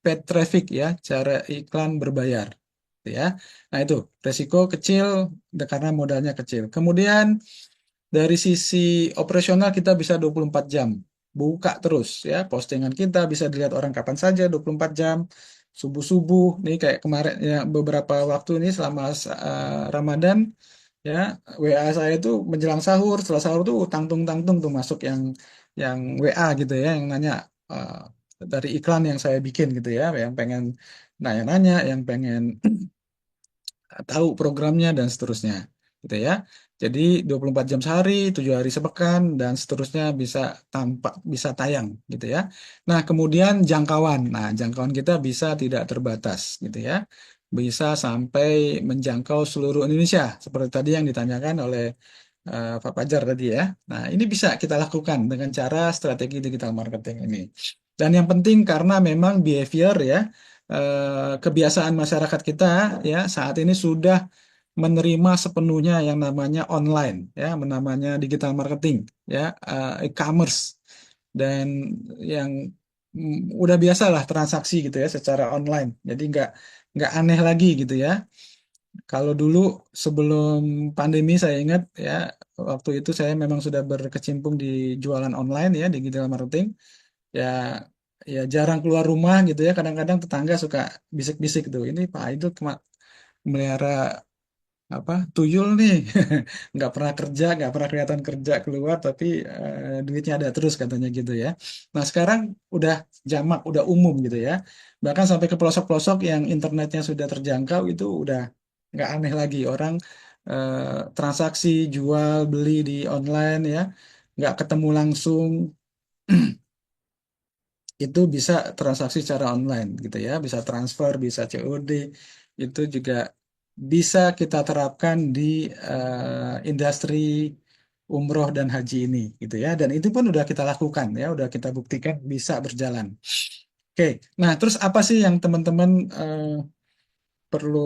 paid traffic ya, cara iklan berbayar ya. Nah, itu resiko kecil karena modalnya kecil. Kemudian dari sisi operasional kita bisa 24 jam. Buka terus ya. Postingan kita bisa dilihat orang kapan saja 24 jam. Subuh-subuh nih kayak kemarin ya beberapa waktu ini selama Ramadan ya WA saya itu menjelang sahur, setelah sahur tuh tangtung-tangtung tuh masuk yang WA gitu ya yang nanya eh, dari iklan yang saya bikin gitu ya, yang pengen nanya-nanya, yang pengen tahu programnya dan seterusnya gitu ya. Jadi 24 jam sehari, 7 hari sepekan dan seterusnya bisa tampak bisa tayang gitu ya. Nah, kemudian jangkauan. Nah, jangkauan kita bisa tidak terbatas gitu ya. Bisa sampai menjangkau seluruh Indonesia seperti tadi yang ditanyakan oleh Pak Pajar tadi ya. Nah, ini bisa kita lakukan dengan cara strategi digital marketing ini. Dan yang penting karena memang behavior ya kebiasaan masyarakat kita ya saat ini sudah menerima sepenuhnya yang namanya online ya namanya digital marketing ya e-commerce dan yang udah biasa lah transaksi gitu ya secara online jadi nggak aneh lagi gitu ya kalau dulu sebelum pandemi saya ingat ya waktu itu saya memang sudah berkecimpung di jualan online ya digital marketing ya ya jarang keluar rumah gitu ya kadang-kadang tetangga suka bisik-bisik tuh ini Pak itu melihara apa tuyul nih nggak pernah kerja nggak pernah kelihatan kerja keluar tapi duitnya ada terus katanya gitu ya nah sekarang udah jamak udah umum gitu ya bahkan sampai ke pelosok-pelosok yang internetnya sudah terjangkau itu udah nggak aneh lagi orang transaksi jual beli di online ya nggak ketemu langsung itu bisa transaksi secara online gitu ya, bisa transfer, bisa COD, itu juga bisa kita terapkan di industri umroh dan haji ini gitu ya, dan itu pun udah kita lakukan ya, udah kita buktikan bisa berjalan. Oke, nah terus apa sih yang teman-teman perlu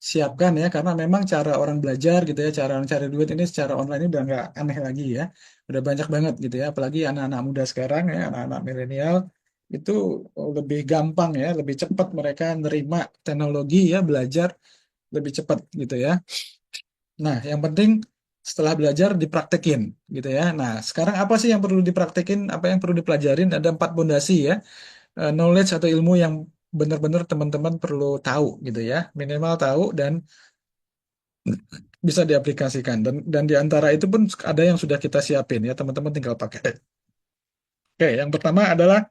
siapkan ya karena memang cara orang belajar gitu ya cara orang cari duit ini secara online ini udah nggak aneh lagi ya udah banyak banget gitu ya apalagi anak-anak muda sekarang ya anak-anak milenial itu lebih gampang ya lebih cepat mereka nerima teknologi ya belajar lebih cepat gitu ya nah yang penting setelah belajar dipraktekin gitu ya. Nah, sekarang apa sih yang perlu dipraktekin, apa yang perlu dipelajarin? Ada 4 pondasi ya, knowledge atau ilmu yang benar-benar teman-teman perlu tahu gitu ya, minimal tahu dan bisa diaplikasikan. Dan di antara itu pun ada yang sudah kita siapin ya, teman-teman tinggal pakai. Oke, yang pertama adalah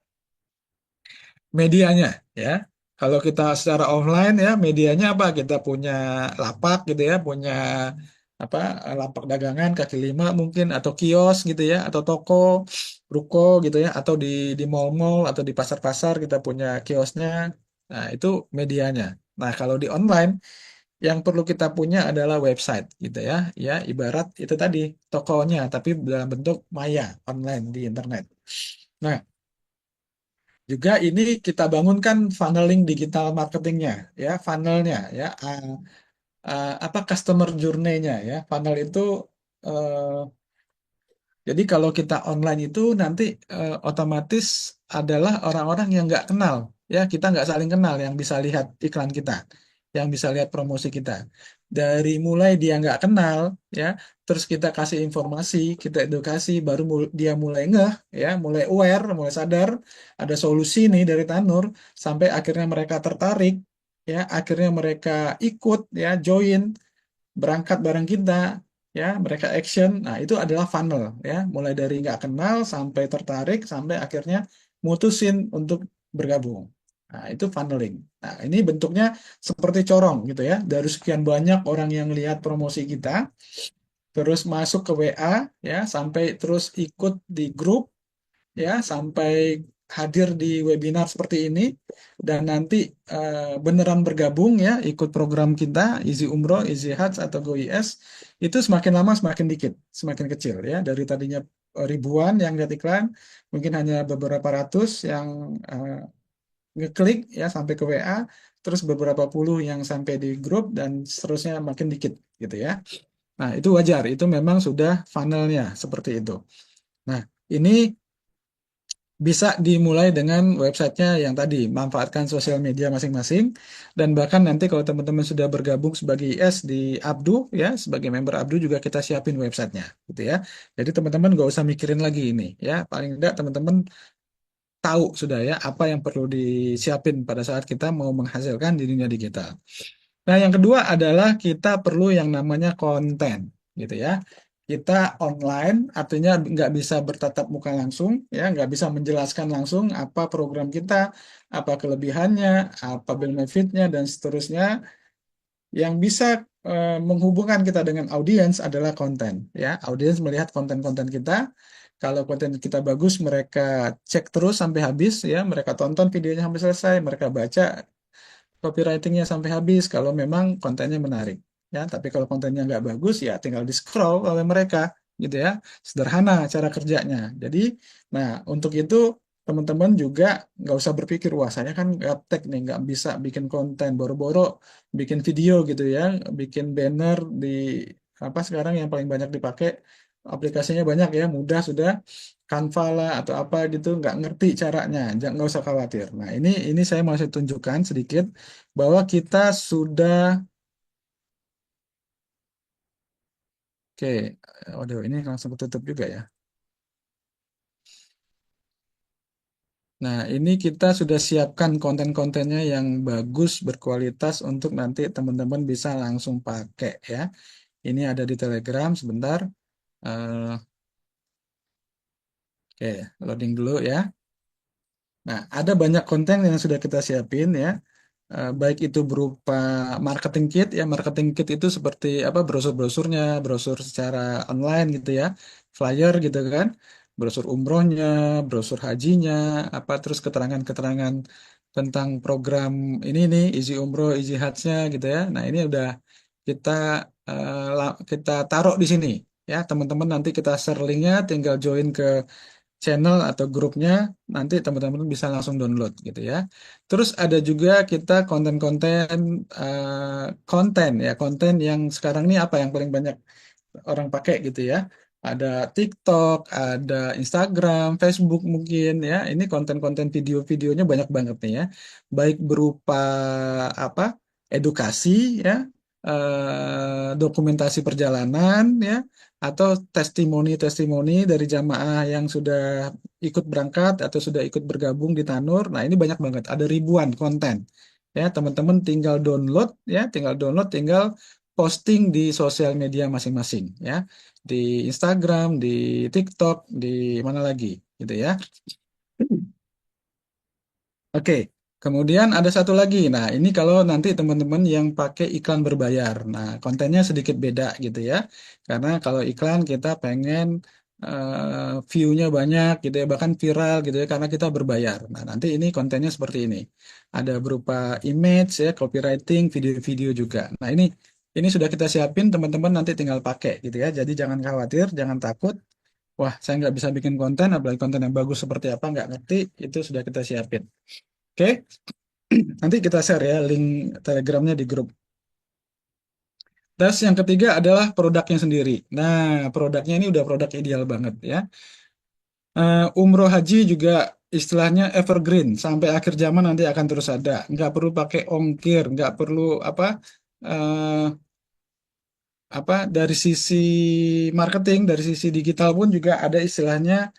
medianya ya. Kalau kita secara offline ya, medianya apa? Kita punya lapak gitu ya, punya apa, lapak dagangan kaki lima mungkin, atau kios gitu ya, atau toko, ruko gitu ya, atau di mall-mall atau di pasar-pasar kita punya kiosnya. Nah, itu medianya. Nah, kalau di online yang perlu kita punya adalah website gitu ya. Ya, ibarat itu tadi tokonya tapi dalam bentuk maya online di internet. Nah, juga ini kita bangunkan funneling digital marketingnya, ya, funnelnya, ya, apa customer journey-nya, ya, funnel itu. eh, jadi kalau kita online itu nanti otomatis adalah orang-orang yang nggak kenal, ya, kita nggak saling kenal yang bisa lihat iklan kita, yang bisa lihat promosi kita. Dari mulai dia nggak kenal, ya, terus kita kasih informasi, kita edukasi, baru dia mulai ngeh, ya, mulai aware, mulai sadar, ada solusi nih dari Tanur, sampai akhirnya mereka tertarik, ya, akhirnya mereka ikut, ya, join, berangkat bareng kita, ya, mereka action. Nah, itu adalah funnel, ya, mulai dari nggak kenal sampai tertarik sampai akhirnya mutusin untuk bergabung. Nah, itu funneling. Nah, ini bentuknya seperti corong gitu ya, dari sekian banyak orang yang lihat promosi kita, terus masuk ke WA, ya, sampai terus ikut di grup, ya, sampai hadir di webinar seperti ini, dan nanti beneran bergabung ya, ikut program kita Easy Umroh, Easy Hajj atau GoIS, itu semakin lama semakin dikit, semakin kecil ya, dari tadinya ribuan yang lihat iklan, mungkin hanya beberapa ratus yang ngeklik ya sampai ke WA, terus beberapa puluh yang sampai di grup, dan seterusnya makin dikit gitu ya. Nah, itu wajar, itu memang sudah funnelnya seperti itu. Nah, ini bisa dimulai dengan websitenya yang tadi, manfaatkan sosial media masing-masing, dan bahkan nanti kalau teman-teman sudah bergabung sebagai IS di Abdu, ya, sebagai member Abdu juga kita siapin websitenya, gitu ya. Jadi teman-teman nggak usah mikirin lagi ini, ya. Paling enggak teman-teman tahu sudah ya apa yang perlu disiapin pada saat kita mau menghasilkan di dunia digital. Nah, yang kedua adalah kita perlu yang namanya konten, gitu ya. Kita online, artinya nggak bisa bertatap muka langsung, ya, nggak bisa menjelaskan langsung apa program kita, apa kelebihannya, apa benefitnya, dan seterusnya. Yang bisa menghubungkan kita dengan audiens adalah konten, ya. Audiens melihat konten-konten kita. Kalau konten kita bagus, mereka cek terus sampai habis, ya. Mereka tonton videonya sampai selesai, mereka baca copywritingnya sampai habis kalau memang kontennya menarik, ya. Tapi kalau kontennya nggak bagus ya tinggal di scroll oleh mereka gitu ya, sederhana cara kerjanya. Jadi, nah, untuk itu teman-teman juga nggak usah berpikir, wah saya kan gaptek nih, nggak bisa bikin konten, boro-boro bikin video gitu ya, bikin banner di apa sekarang yang paling banyak dipakai, aplikasinya banyak ya, mudah sudah, Canva lah atau apa gitu, nggak ngerti caranya, jangan, nggak usah khawatir. Nah, ini saya masih tunjukkan sedikit bahwa kita sudah, oke, waduh, ini langsung ketutup juga ya. Nah, ini kita sudah siapkan konten-kontennya yang bagus, berkualitas untuk nanti teman-teman bisa langsung pakai ya. Ini ada di Telegram sebentar. Eh, oke, loading dulu ya. Nah, ada banyak konten yang sudah kita siapin ya. Baik itu berupa marketing kit ya, marketing kit itu seperti apa, brosur-brosurnya, brosur secara online gitu ya, flyer gitu kan, brosur umrohnya, brosur hajinya, apa, terus keterangan-keterangan tentang program ini nih, Easy Umroh, Easy Hajnya gitu ya. Nah, ini udah kita kita taruh di sini ya, teman-teman, nanti kita share linknya, tinggal join ke channel atau grupnya, nanti teman-teman bisa langsung download gitu ya. Terus ada juga kita konten-konten, konten ya, konten yang sekarang ini apa yang paling banyak orang pakai gitu ya. Ada TikTok, ada Instagram, Facebook mungkin ya. Ini konten-konten video-videonya banyak banget nih ya. Baik berupa apa? Edukasi ya, dokumentasi perjalanan ya, atau testimoni-testimoni dari jamaah yang sudah ikut berangkat atau sudah ikut bergabung di Tanur. Nah, ini banyak banget, ada ribuan konten. Ya, teman-teman tinggal posting di sosial media masing-masing ya. Di Instagram, di TikTok, di mana lagi gitu ya. Oke, kemudian ada satu lagi. Nah, ini kalau nanti teman-teman yang pakai iklan berbayar. Nah, kontennya sedikit beda gitu ya. Karena kalau iklan kita pengen view-nya banyak gitu ya, bahkan viral gitu ya, karena kita berbayar. Nah, nanti ini kontennya seperti ini. Ada berupa image ya, copywriting, video-video juga. Nah, ini sudah kita siapin, teman-teman nanti tinggal pakai gitu ya. Jadi jangan khawatir, jangan takut. Wah, saya nggak bisa bikin konten, apalagi konten yang bagus seperti apa, nggak ngerti, itu sudah kita siapin. Oke, nanti kita share ya link Telegramnya di grup. Terus yang ketiga adalah produknya sendiri. Nah, produknya ini udah produk ideal banget ya. Umroh haji juga istilahnya evergreen sampai akhir zaman nanti akan terus ada. Nggak perlu pakai ongkir, nggak perlu eh, apa dari sisi marketing, dari sisi digital pun juga ada istilahnya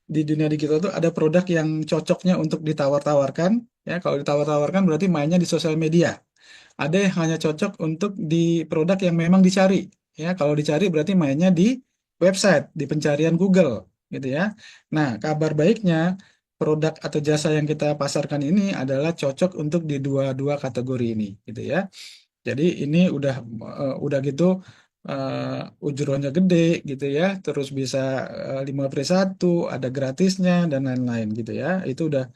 di dunia digital itu ada produk yang cocoknya untuk ditawar-tawarkan. Ya, kalau ditawar-tawarkan berarti mainnya di sosial media. Ada yang hanya cocok untuk di produk yang memang dicari. Ya, kalau dicari berarti mainnya di website, di pencarian Google, gitu ya. Nah, kabar baiknya produk atau jasa yang kita pasarkan ini adalah cocok untuk di dua-dua kategori ini, gitu ya. Jadi ini udah gitu ujronya gede gitu ya, terus bisa 5 per 1, ada gratisnya dan lain-lain gitu ya. Itu udah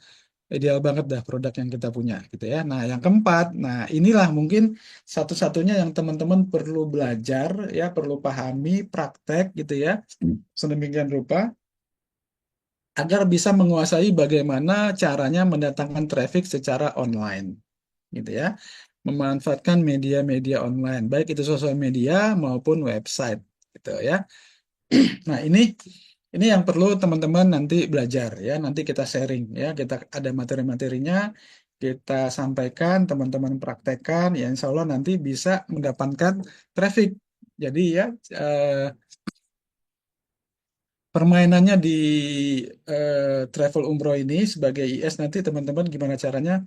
ideal banget dah produk yang kita punya gitu ya. Nah, yang keempat, nah inilah mungkin satu-satunya yang teman-teman perlu belajar ya, perlu pahami, praktek gitu ya, sedemikian rupa agar bisa menguasai bagaimana caranya mendatangkan traffic secara online gitu ya. Memanfaatkan media-media online, baik itu sosial media maupun website gitu ya. Nah, ini yang perlu teman-teman nanti belajar ya. Nanti kita sharing ya. Kita ada materi-materinya, kita sampaikan, teman-teman praktekkan, ya insya Allah nanti bisa mendapatkan traffic. Jadi ya permainannya di travel umroh ini sebagai IS nanti teman-teman gimana caranya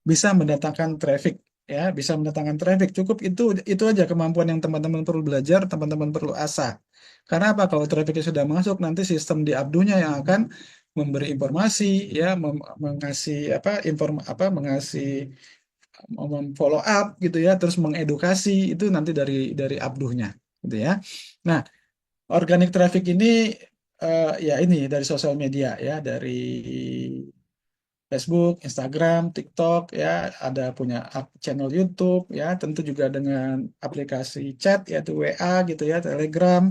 bisa mendatangkan traffic ya, bisa mendatangkan traffic. Cukup itu aja kemampuan yang teman-teman perlu belajar, teman-teman perlu asah. Karena apa? Kalau trafficnya sudah masuk, nanti sistem di Abduhnya yang akan memberi informasi ya, mengasih mengasih follow up gitu ya, terus mengedukasi itu nanti dari Abduhnya gitu ya. Nah, organic traffic ini ya ini dari sosial media ya, dari Facebook, Instagram, TikTok, ya ada punya channel YouTube, ya tentu juga dengan aplikasi chat yaitu WA gitu ya, Telegram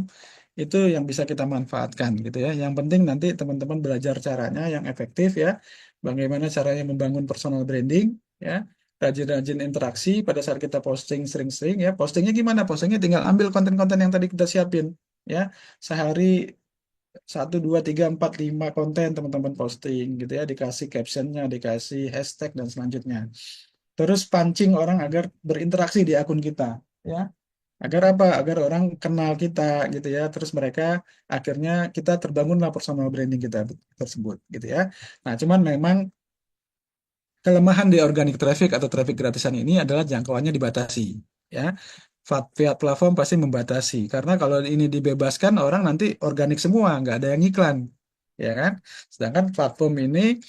itu yang bisa kita manfaatkan gitu ya. Yang penting nanti teman-teman belajar caranya yang efektif ya, bagaimana caranya membangun personal branding ya, rajin-rajin interaksi pada saat kita posting sering-sering ya. Postingnya gimana? Postingnya tinggal ambil konten-konten yang tadi kita siapin ya, sehari 1, 2, 3, 4, 5 konten teman-teman posting gitu ya, dikasih captionnya, dikasih hashtag dan selanjutnya. Terus pancing orang agar berinteraksi di akun kita, ya. Agar apa? Agar orang kenal kita gitu ya. Terus mereka akhirnya kita terbangunlah personal branding kita tersebut gitu ya. Nah, cuman memang kelemahan di organic traffic atau traffic gratisan ini adalah jangkauannya dibatasi ya. Pihak platform pasti membatasi karena kalau ini dibebaskan orang nanti organik semua, nggak ada yang iklan, ya kan? Sedangkan platform ini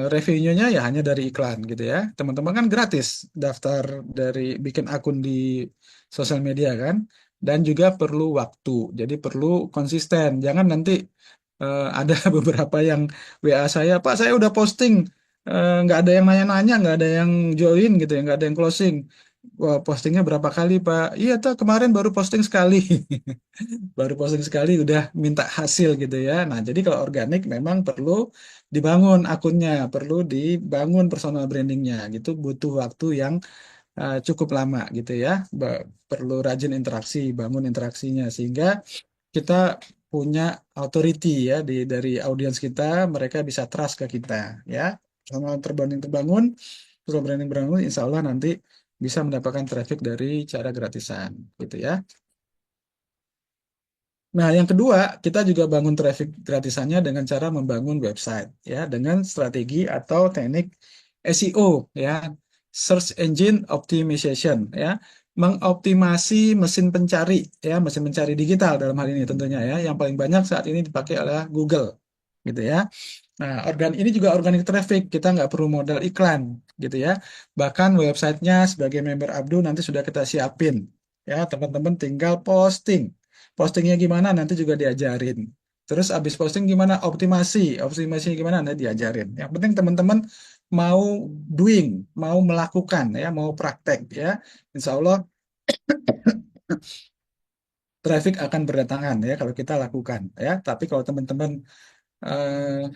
revenue-nya ya hanya dari iklan gitu ya. Teman-teman kan gratis daftar dari bikin akun di sosial media kan, dan juga perlu waktu, jadi perlu konsisten. Jangan nanti ada beberapa yang WA saya, Pak saya udah posting, nggak ada yang nanya-nanya, nggak ada yang join gitu ya, nggak ada yang closing. Wah, postingnya berapa kali, Pak? Iya, tuh kemarin baru posting sekali. Baru posting sekali udah minta hasil gitu ya. Nah, jadi kalau organik memang perlu dibangun akunnya, perlu dibangun personal brandingnya gitu, butuh waktu yang cukup lama gitu ya. Perlu rajin interaksi, bangun interaksinya sehingga kita punya authority ya dari audiens kita, mereka bisa trust ke kita ya. Sama terbangun terbangun, personal branding bangun, insya Allah nanti bisa mendapatkan traffic dari cara gratisan, gitu ya. Nah, yang kedua, kita juga bangun traffic gratisannya dengan cara membangun website, ya, dengan strategi atau teknik SEO, ya, Search Engine Optimization, ya, mengoptimasi mesin pencari, ya, mesin pencari digital dalam hal ini tentunya, ya, yang paling banyak saat ini dipakai adalah Google, gitu ya. Nah, ini juga organic traffic, kita nggak perlu modal iklan, gitu ya. Bahkan websitenya sebagai member Abdu nanti sudah kita siapin, ya, teman-teman tinggal posting. Postingnya gimana nanti juga diajarin. Terus abis posting gimana optimasi gimana nanti diajarin. Yang penting teman-teman mau doing, mau melakukan, ya, mau praktek, ya. Insya Allah traffic akan berdatangan, ya, kalau kita lakukan, ya. Tapi kalau teman-teman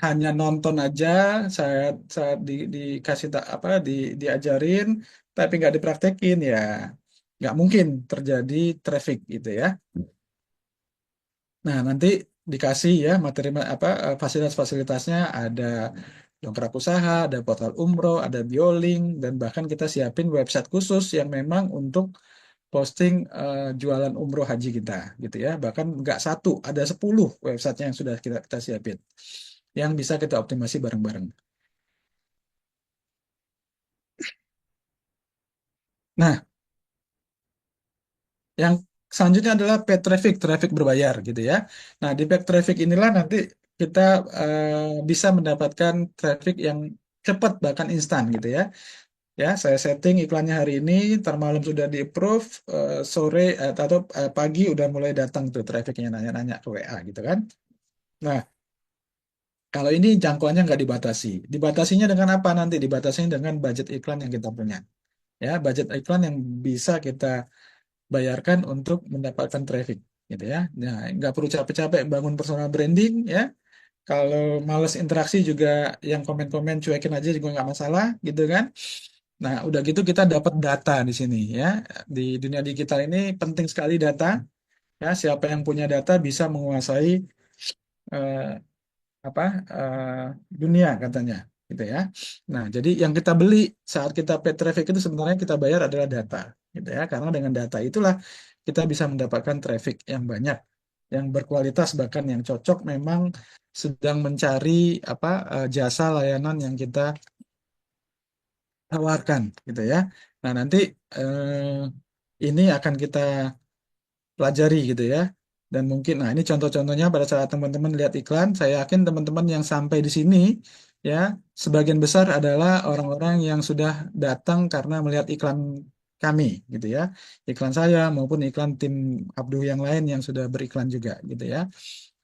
hanya nonton aja, saya dikasih diajarin, tapi nggak dipraktekin, ya nggak mungkin terjadi traffic gitu ya. Nah, nanti dikasih ya materi fasilitas-fasilitasnya, ada dongkrak usaha, ada portal umroh, ada Biolink, dan bahkan kita siapin website khusus yang memang untuk posting jualan umroh haji kita gitu ya. Bahkan nggak satu, ada 10 websitenya yang sudah kita siapin yang bisa kita optimasi bareng-bareng. Nah, yang selanjutnya adalah paid traffic, traffic berbayar gitu ya. Nah, di paid traffic inilah nanti kita bisa mendapatkan traffic yang cepat bahkan instan gitu ya. Ya, saya setting iklannya hari ini, ntar malam sudah di-approve, sore atau pagi udah mulai datang tuh trafficnya nanya-nanya ke WA gitu kan. Nah, kalau ini jangkauannya nggak dibatasi. Dibatasinya dengan apa nanti? Dibatasinya dengan budget iklan yang kita punya. Ya, budget iklan yang bisa kita bayarkan untuk mendapatkan traffic gitu ya. Nah, nggak perlu capek-capek bangun personal branding ya. Kalau males interaksi juga yang komen-komen cuekin aja juga nggak masalah gitu kan. Nah, udah gitu kita dapat data di sini ya. Di dunia digital ini penting sekali data ya. Siapa yang punya data bisa menguasai eh, apa dunia katanya gitu ya. Nah, jadi yang kita beli saat kita pay traffic itu sebenarnya kita bayar adalah data gitu ya. Karena dengan data itulah kita bisa mendapatkan traffic yang banyak, yang berkualitas bahkan yang cocok memang sedang mencari jasa layanan yang kita tawarkan gitu ya. Nah, nanti ini akan kita pelajari gitu ya. Dan mungkin, nah ini contoh-contohnya pada saat teman-teman lihat iklan, saya yakin teman-teman yang sampai di sini ya, sebagian besar adalah orang-orang yang sudah datang karena melihat iklan kami gitu ya. Iklan saya maupun iklan tim Abduh yang lain yang sudah beriklan juga gitu ya.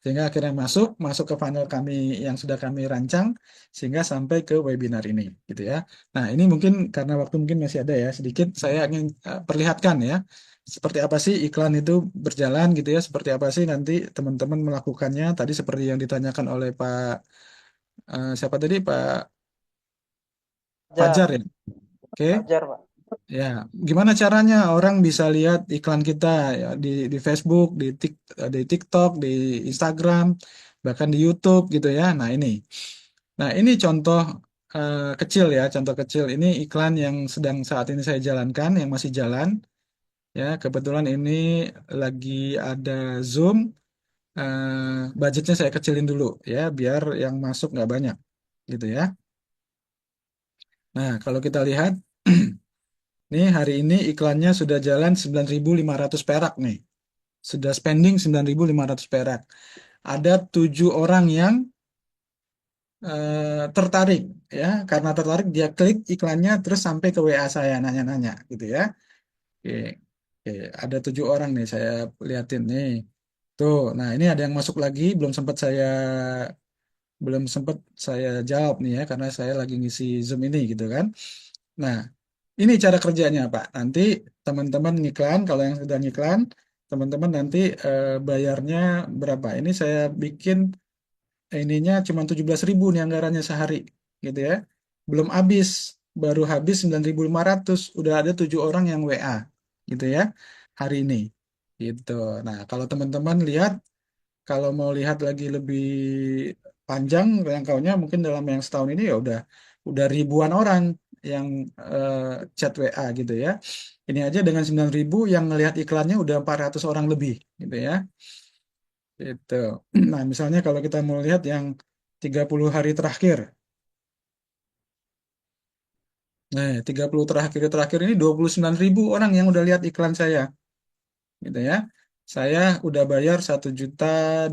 Sehingga akhirnya masuk ke funnel kami yang sudah kami rancang, sehingga sampai ke webinar ini gitu ya. Nah, ini mungkin karena waktu mungkin masih ada ya, sedikit saya ingin perlihatkan ya seperti apa sih iklan itu berjalan gitu ya, seperti apa sih nanti teman-teman melakukannya. Tadi seperti yang ditanyakan oleh Pak siapa tadi, Pak Fajar Fajar, ya. Oke, Fajar, Pak. ya, gimana caranya orang bisa lihat iklan kita ya di Facebook, di TikTok, di Instagram, bahkan di YouTube gitu ya. Nah, ini contoh kecil ya, contoh kecil. Ini iklan yang sedang saat ini saya jalankan, yang masih jalan. Ya, kebetulan ini lagi ada Zoom. Budgetnya saya kecilin dulu ya, biar yang masuk nggak banyak, gitu ya. Nah, kalau kita lihat, nih hari ini iklannya sudah jalan 9.500 perak nih. Sudah spending 9.500 perak. Ada 7 orang yang tertarik ya, karena tertarik dia klik iklannya terus sampai ke WA saya nanya-nanya gitu ya. Oke, oke, ada 7 orang nih saya liatin nih. Tuh, nah ini ada yang masuk lagi, belum sempat saya jawab nih ya, karena saya lagi ngisi Zoom ini gitu kan. Nah, ini cara kerjanya Pak. Nanti teman-teman ngiklan, kalau yang sudah ngiklan, teman-teman nanti bayarnya berapa? Ini saya bikin ininya cuma 17.000 nih anggarannya sehari gitu ya. Belum habis, baru habis 9.500, udah ada 7 orang yang WA gitu ya hari ini gitu. Nah, kalau teman-teman lihat, kalau mau lihat lagi lebih panjang jangkaunya mungkin dalam yang setahun ini ya udah udah ribuan orang yang chat WA gitu ya. Ini aja dengan 9.000 yang ngelihat iklannya udah 400 orang lebih gitu ya. Itu. Nah, misalnya kalau kita mau lihat yang 30 hari terakhir. Nah, 30 terakhir ini 29.000 orang yang udah lihat iklan saya gitu ya. Saya udah bayar 1.261.000.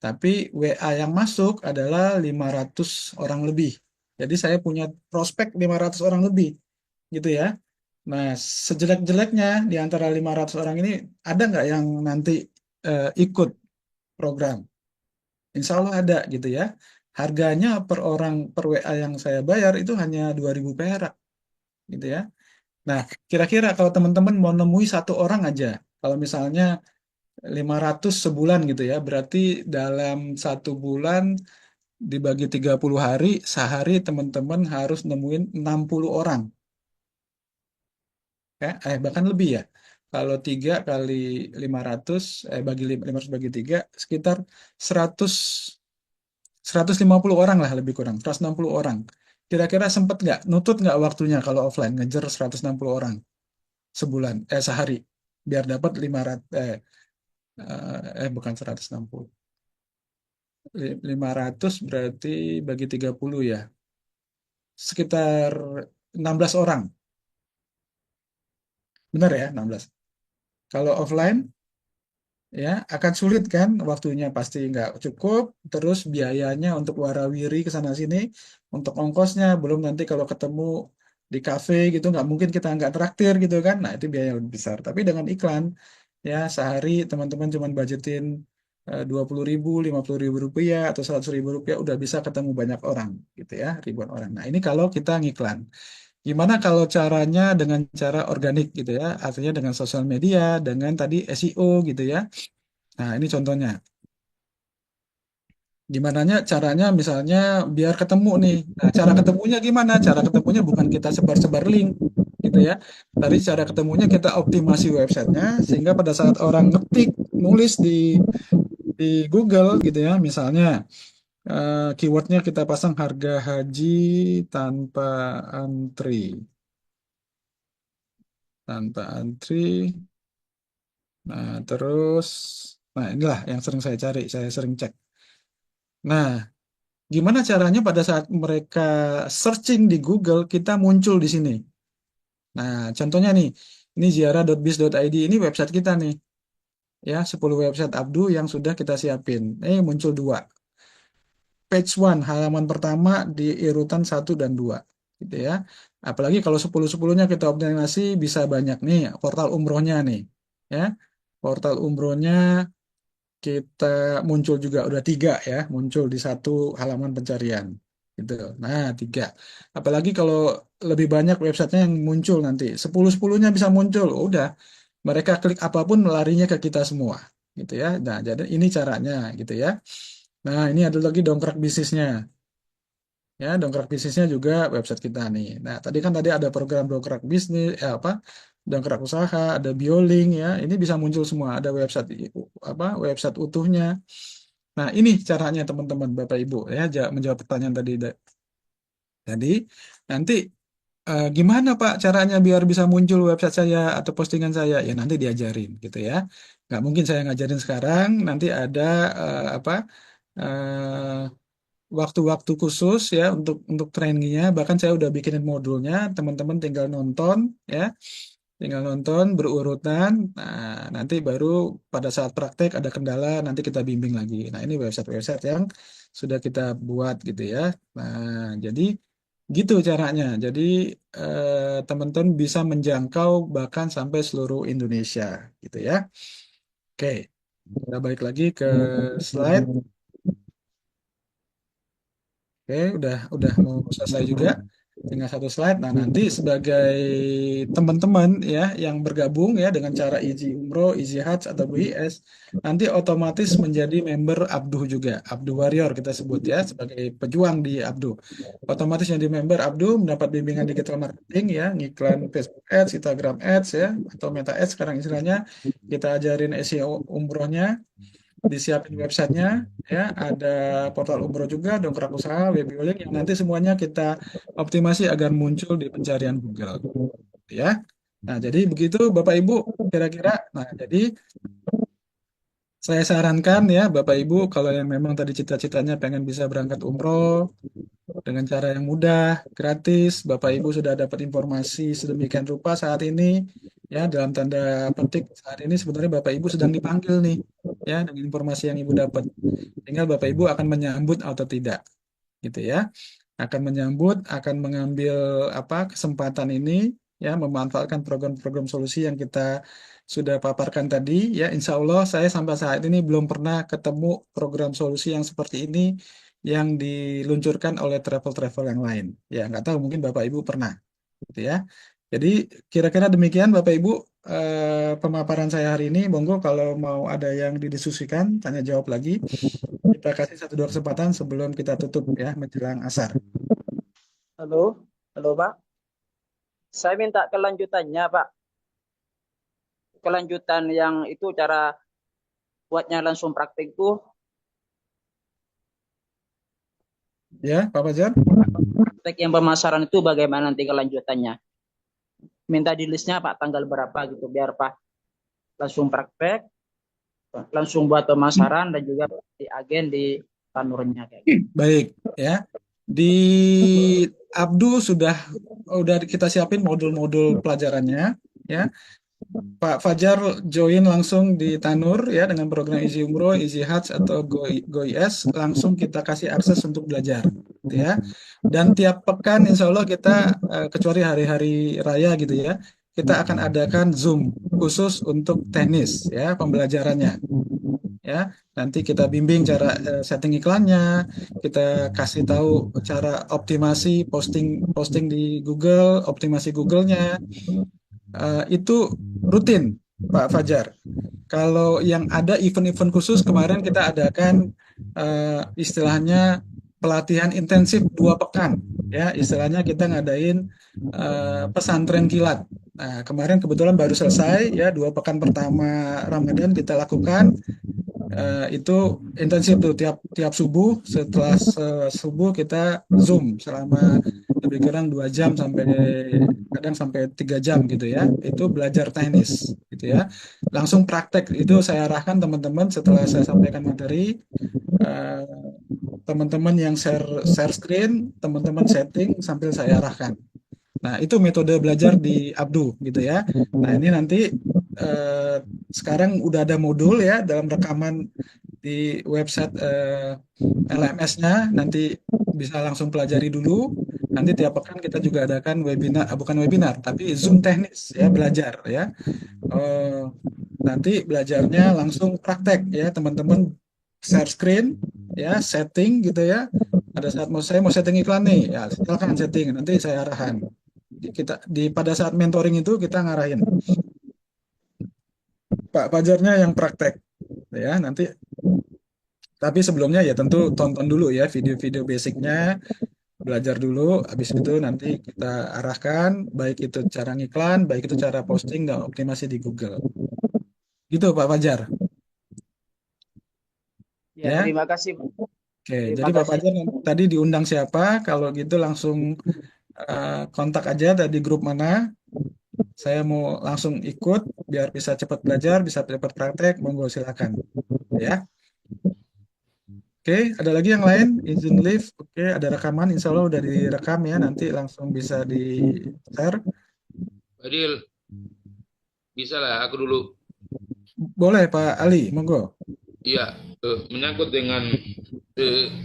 Tapi WA yang masuk adalah 500 orang lebih. Jadi saya punya prospek 500 orang lebih gitu ya. Nah, sejelek-jeleknya di antara 500 orang ini ada nggak yang nanti ikut program? Insya Allah ada gitu ya. Harganya per orang per WA yang saya bayar itu hanya 2.000 perak gitu ya. Nah, kira-kira kalau teman-teman mau nemui satu orang aja, kalau misalnya 500 sebulan gitu ya, berarti dalam satu bulan dibagi 30 hari, sehari teman-teman harus nemuin 60 orang. Ya, bahkan lebih ya. Kalau 3 kali 500, bagi 500 bagi 3, sekitar 100, 150 orang lah lebih kurang, 160 orang. Kira-kira sempet nggak, nutut nggak waktunya kalau offline, ngejar 160 orang sebulan, sehari, biar dapat 500, bukan 160. 500 berarti bagi 30 ya. Sekitar 16 orang. Benar ya, 16. Kalau offline ya akan sulit kan, waktunya pasti nggak cukup, terus biayanya untuk warawiri ke sana sini, untuk ongkosnya, belum nanti kalau ketemu di kafe gitu nggak mungkin kita nggak traktir gitu kan, nah itu biaya lebih besar. Tapi dengan iklan ya sehari teman-teman cuma budgetin 20.000, 50.000 rupiah atau 100.000 rupiah udah bisa ketemu banyak orang gitu ya, ribuan orang. Nah ini kalau kita ngiklan. Gimana kalau caranya dengan cara organik gitu ya, artinya dengan sosial media, dengan tadi SEO gitu ya. Nah, ini contohnya. Gimana caranya misalnya biar ketemu nih. Nah, cara ketemunya gimana? Cara ketemunya bukan kita sebar-sebar link gitu ya. Tadi cara ketemunya kita optimasi websitenya sehingga pada saat orang ngetik, nulis di Google gitu ya, misalnya keywordnya kita pasang harga haji tanpa antri. Tanpa antri. Nah, terus, nah inilah yang sering saya cari, saya sering cek. Nah, gimana caranya pada saat mereka searching di Google, kita muncul di sini. Nah, contohnya nih, ini ziarah.biz.id, ini website kita nih. Ya, 10 website Abdu yang sudah kita siapin. Muncul dua. Page one, halaman pertama di urutan 1 dan 2. Gitu ya. Apalagi kalau 10-10-nya kita optimasi, bisa banyak nih, portal umrohnya nih. Ya, portal umrohnya kita muncul juga udah 3 ya, muncul di satu halaman pencarian gitu. Nah, 3. Apalagi kalau lebih banyak websitenya yang muncul nanti, 10-10-nya bisa muncul. Udah, mereka klik apapun larinya ke kita semua gitu ya. Nah, jadi ini caranya gitu ya. Nah, ini ada lagi dongkrak bisnisnya. Ya, dongkrak bisnisnya juga website kita nih. Nah, tadi ada program dongkrak bisnis, dongkrak usaha, ada BioLink ya. Ini bisa muncul semua. Ada website website utuhnya. Nah, ini caranya teman-teman, Bapak Ibu ya, menjawab pertanyaan tadi. Jadi, nanti gimana Pak caranya biar bisa muncul website saya atau postingan saya? Ya nanti diajarin gitu ya. Nggak mungkin saya ngajarin sekarang. Nanti ada eh, waktu-waktu khusus ya untuk trainingnya. Bahkan saya udah bikinin modulnya. Teman-teman tinggal nonton ya. Tinggal nonton berurutan. Nah, nanti baru pada saat praktek ada kendala, nanti kita bimbing lagi. Nah, ini website-website yang sudah kita buat gitu ya. Nah, jadi gitu caranya. Jadi teman-teman bisa menjangkau bahkan sampai seluruh Indonesia gitu ya. Oke, kita balik lagi ke slide. Oke, udah mau selesai juga. Tinggal satu slide. Nah, nanti sebagai teman-teman ya yang bergabung ya dengan cara Easy Umroh, Easy Hajj atau BIS, nanti otomatis menjadi member Abduh juga. Abduh Warrior kita sebut ya sebagai pejuang di Abduh. Otomatis yang di member Abduh mendapat bimbingan digital marketing ya, ngiklan Facebook Ads, Instagram Ads ya, atau Meta Ads sekarang istilahnya. Kita ajarin SEO umrohnya, disiapin websitenya, ya, ada portal umroh juga, dongkrak usaha, Webioling yang nanti semuanya kita optimasi agar muncul di pencarian Google, ya. Nah, jadi begitu Bapak Ibu kira-kira. Nah, jadi saya sarankan ya Bapak Ibu kalau yang memang tadi cita-citanya pengen bisa berangkat umroh dengan cara yang mudah, gratis, Bapak Ibu sudah dapat informasi sedemikian rupa saat ini, ya, dalam tanda petik saat ini sebenarnya Bapak Ibu sedang dipanggil nih, ya, dengan informasi yang Ibu dapat. Tinggal Bapak Ibu akan menyambut atau tidak, gitu ya. Akan menyambut, akan mengambil apa kesempatan ini, ya, memanfaatkan program-program solusi yang kita sudah paparkan tadi, ya. Insya Allah saya sampai saat ini belum pernah ketemu program solusi yang seperti ini yang diluncurkan oleh travel-travel yang lain. Ya, nggak tahu mungkin Bapak Ibu pernah, gitu ya. Jadi kira-kira demikian Bapak Ibu, pemaparan saya hari ini. Monggo kalau mau ada yang didiskusikan, tanya jawab lagi. Kita kasih satu dua kesempatan sebelum kita tutup ya menjelang asar. Halo, halo Pak. Saya minta kelanjutannya Pak. Kelanjutan yang itu cara buatnya langsung praktik tuh. Ya, Pak Fajar. Praktek yang pemasaran itu bagaimana nanti kelanjutannya? Minta di listnya Pak tanggal berapa gitu biar Pak langsung praktek, langsung buat pemasaran dan juga di agen di tanurnya kayak gitu. Baik, ya. Di Abdu sudah kita siapin modul-modul pelajarannya, ya. Pak Fajar join langsung di Tanur ya dengan program Easy Umroh, Easy Hajj atau GoIS, langsung kita kasih akses untuk belajar, gitu ya. Dan tiap pekan Insya Allah kita kecuali hari-hari raya gitu ya, kita akan adakan Zoom khusus untuk teknis ya pembelajarannya, ya. Nanti kita bimbing cara setting iklannya, kita kasih tahu cara optimasi posting posting di Google, optimasi Google-nya. Itu rutin, Pak Fajar. Kalau yang ada event-event khusus kemarin kita adakan istilahnya pelatihan intensif 2 pekan, ya, istilahnya kita ngadain pesantren kilat. Nah, kemarin kebetulan baru selesai ya 2 pekan pertama Ramadan kita lakukan. Itu intensif tuh tiap tiap subuh, setelah subuh kita Zoom selama lebih kurang 2 jam sampai kadang sampai 3 jam gitu ya. Itu belajar teknis gitu ya. Langsung praktek itu saya arahkan teman-teman setelah saya sampaikan materi, eh, teman-teman yang share share screen, teman-teman setting sambil saya arahkan. Nah, itu metode belajar di Abdu gitu ya. Nah, ini nanti eh, sekarang udah ada modul ya dalam rekaman di website LMS-nya, nanti bisa langsung pelajari dulu. Nanti tiap pekan kita juga adakan webinar, bukan webinar, tapi Zoom teknis ya belajar ya. Eh, Nanti belajarnya langsung praktek ya teman-teman, share screen ya, setting gitu ya. Pada saat saya mau setting iklan nih, ya silakan setting, nanti saya arahan. Pada saat mentoring itu kita ngarahin Pak Fajarnya yang praktek ya nanti. Tapi sebelumnya ya tentu tonton dulu ya video-video basicnya, belajar dulu. Habis itu nanti kita arahkan baik itu cara ngiklan, baik itu cara posting dan optimasi di Google. Gitu Pak Fajar. Ya, Ya. terima kasih. Oke, Terima jadi Pak kasih. Fajar tadi diundang siapa? Kalau gitu langsung kontak aja tadi grup mana. Saya mau langsung ikut biar bisa cepat belajar, bisa cepat praktek. Monggo silakan. Ya. Oke, ada lagi yang lain? Izin live. Oke, ada rekaman. Insya Allah udah direkam ya. Nanti langsung bisa di-share. Fadil, bisa lah aku dulu. Boleh Pak Ali, monggo. Iya, menyangkut dengan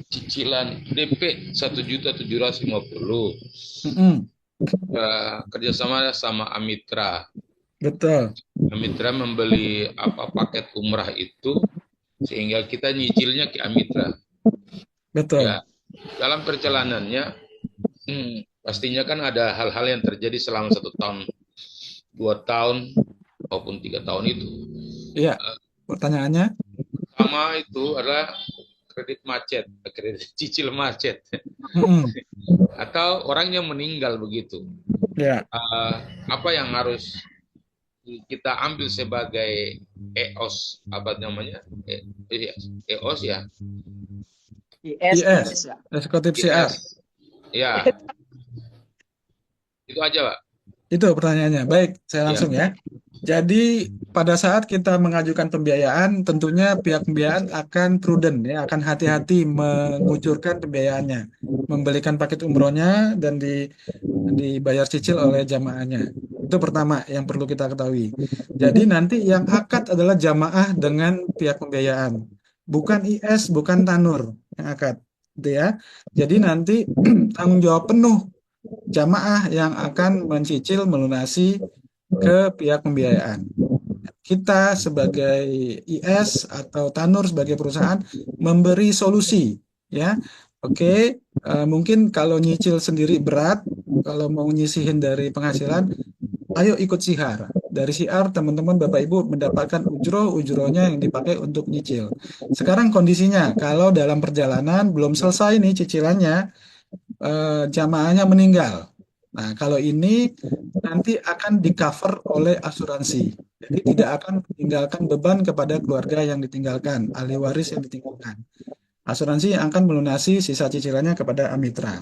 cicilan DP 1.750.000, Mm-mm, kerjasama sama Amitra. betul, Amitra membeli paket umrah itu sehingga kita nyicilnya ke Amitra. betul. Ya, dalam perjalanannya pastinya kan ada hal-hal yang terjadi selama 1 tahun, 2 tahun maupun 3 tahun itu. Iya, pertanyaannya. Pertama itu adalah kredit cicil macet, Mm-mm, atau orangnya meninggal begitu. ya, Apa yang harus kita ambil sebagai EOS, apa namanya? EOS ya, IS, IS, IS ya. eksekutif CR. IS. Ya, itu aja, Pak. Itu pertanyaannya. Baik, saya Ya. langsung ya. Jadi pada saat kita mengajukan pembiayaan, tentunya pihak pembiayaan akan prudent ya, akan hati-hati mengucurkan pembiayaannya, membelikan paket umrohnya dan dibayar cicil oleh jamaahnya. Itu pertama yang perlu kita ketahui. Jadi nanti yang akad adalah jamaah dengan pihak pembiayaan, bukan IS, bukan Tanur yang akad, gitu ya. Jadi nanti tanggung jawab penuh jamaah yang akan mencicil melunasi ke pihak pembiayaan. Kita sebagai IS atau Tanur sebagai perusahaan memberi solusi, ya. Oke, mungkin kalau nyicil sendiri berat, kalau mau nyisihin dari penghasilan, ayo ikut sihar. Dari sihar teman-teman Bapak Ibu mendapatkan ujrohnya yang dipakai untuk nyicil. Sekarang kondisinya, kalau dalam perjalanan belum selesai nih cicilannya, jamaahnya meninggal. Nah, kalau ini nanti akan di-cover oleh asuransi. Jadi tidak akan meninggalkan beban kepada keluarga yang ditinggalkan, ahli waris yang ditinggalkan. Asuransi yang akan melunasi sisa cicilannya kepada Amitra.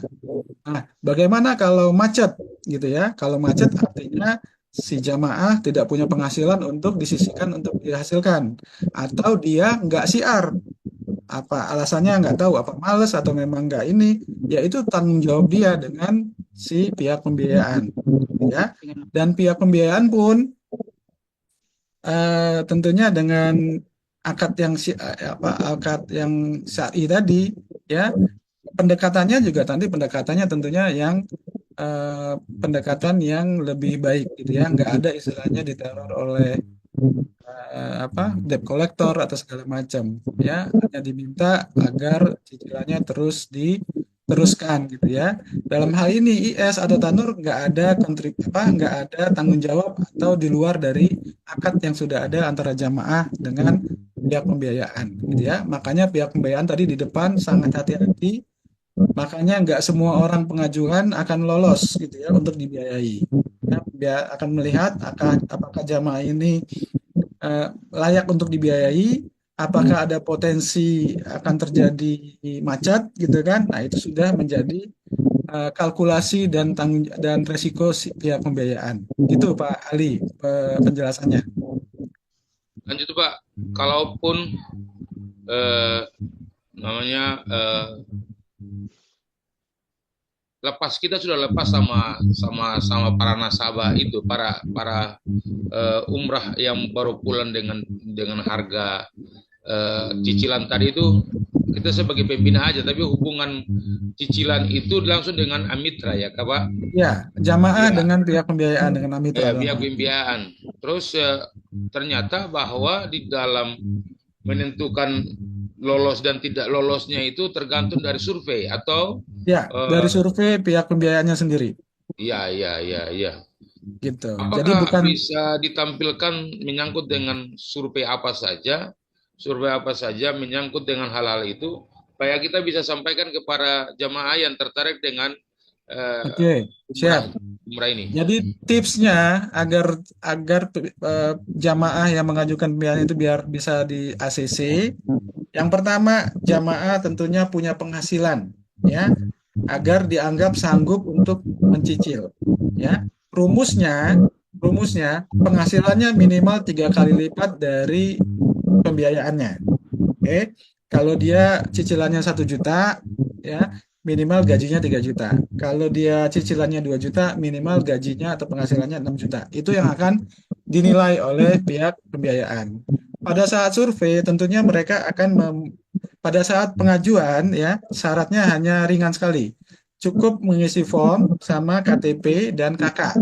Nah, bagaimana kalau macet gitu ya? Kalau macet artinya si jamaah tidak punya penghasilan untuk disisihkan untuk dihasilkan, atau dia nggak siar, apa alasannya nggak tahu, apa males atau memang nggak ini, ya itu tanggung jawab dia dengan si pihak pembiayaan, ya. Dan pihak pembiayaan pun tentunya dengan akad yang syar'i tadi, ya, pendekatannya juga nanti pendekatannya tentunya yang eh, pendekatan yang lebih baik, gitu ya, nggak ada istilahnya diteror oleh debt collector atau segala macam, ya, hanya diminta agar cicilannya terus diteruskan, gitu ya. Dalam hal ini IS atau Tanur nggak ada tanggung jawab atau di luar dari akad yang sudah ada antara jamaah dengan pihak pembiayaan, gitu ya. Makanya pihak pembiayaan tadi di depan sangat hati-hati. Makanya nggak semua orang pengajuan akan lolos, gitu ya, untuk dibiayai. Ya, dia akan melihat apakah jamaah ini layak untuk dibiayai, apakah ada potensi akan terjadi macet, gitu kan? Nah, itu sudah menjadi kalkulasi dan resiko pihak pembiayaan. Itu Pak Ali penjelasannya. Lanjut, Pak. Kalaupun eh, namanya lepas, kita sudah lepas sama para nasabah itu, para umrah yang baru pulang dengan harga cicilan tadi itu, kita sebagai pembina aja, tapi hubungan cicilan itu langsung dengan Amitra ya, Kak, Pak? Ya, jamaah Ya, dengan pihak pembiayaan dengan Amitra. pihak pembiayaan. Terus ternyata bahwa di dalam menentukan lolos dan tidak lolosnya itu tergantung dari survei atau Ya, dari survei pihak pembiayaannya sendiri, ya, gitu. Jadi apakah bukan, bisa ditampilkan menyangkut dengan survei apa saja menyangkut dengan hal-hal itu, supaya kita bisa sampaikan kepada jamaah yang tertarik dengan oke, umrah siap. umrah ini. Jadi tipsnya agar agar jamaah yang mengajukan pembiayaan itu biar bisa di ACC. Yang pertama, jamaah tentunya punya penghasilan, ya, agar dianggap sanggup untuk mencicil, ya. Rumusnya, rumusnya penghasilannya minimal 3 kali lipat dari pembiayaannya. Oke, kalau dia cicilannya 1 juta, ya, minimal gajinya 3 juta. Kalau dia cicilannya 2 juta, minimal gajinya atau penghasilannya 6 juta. Itu yang akan dinilai oleh pihak pembiayaan. Pada saat survei, tentunya mereka akan pada saat pengajuan, ya, syaratnya hanya ringan sekali. Cukup mengisi form sama KTP dan KK,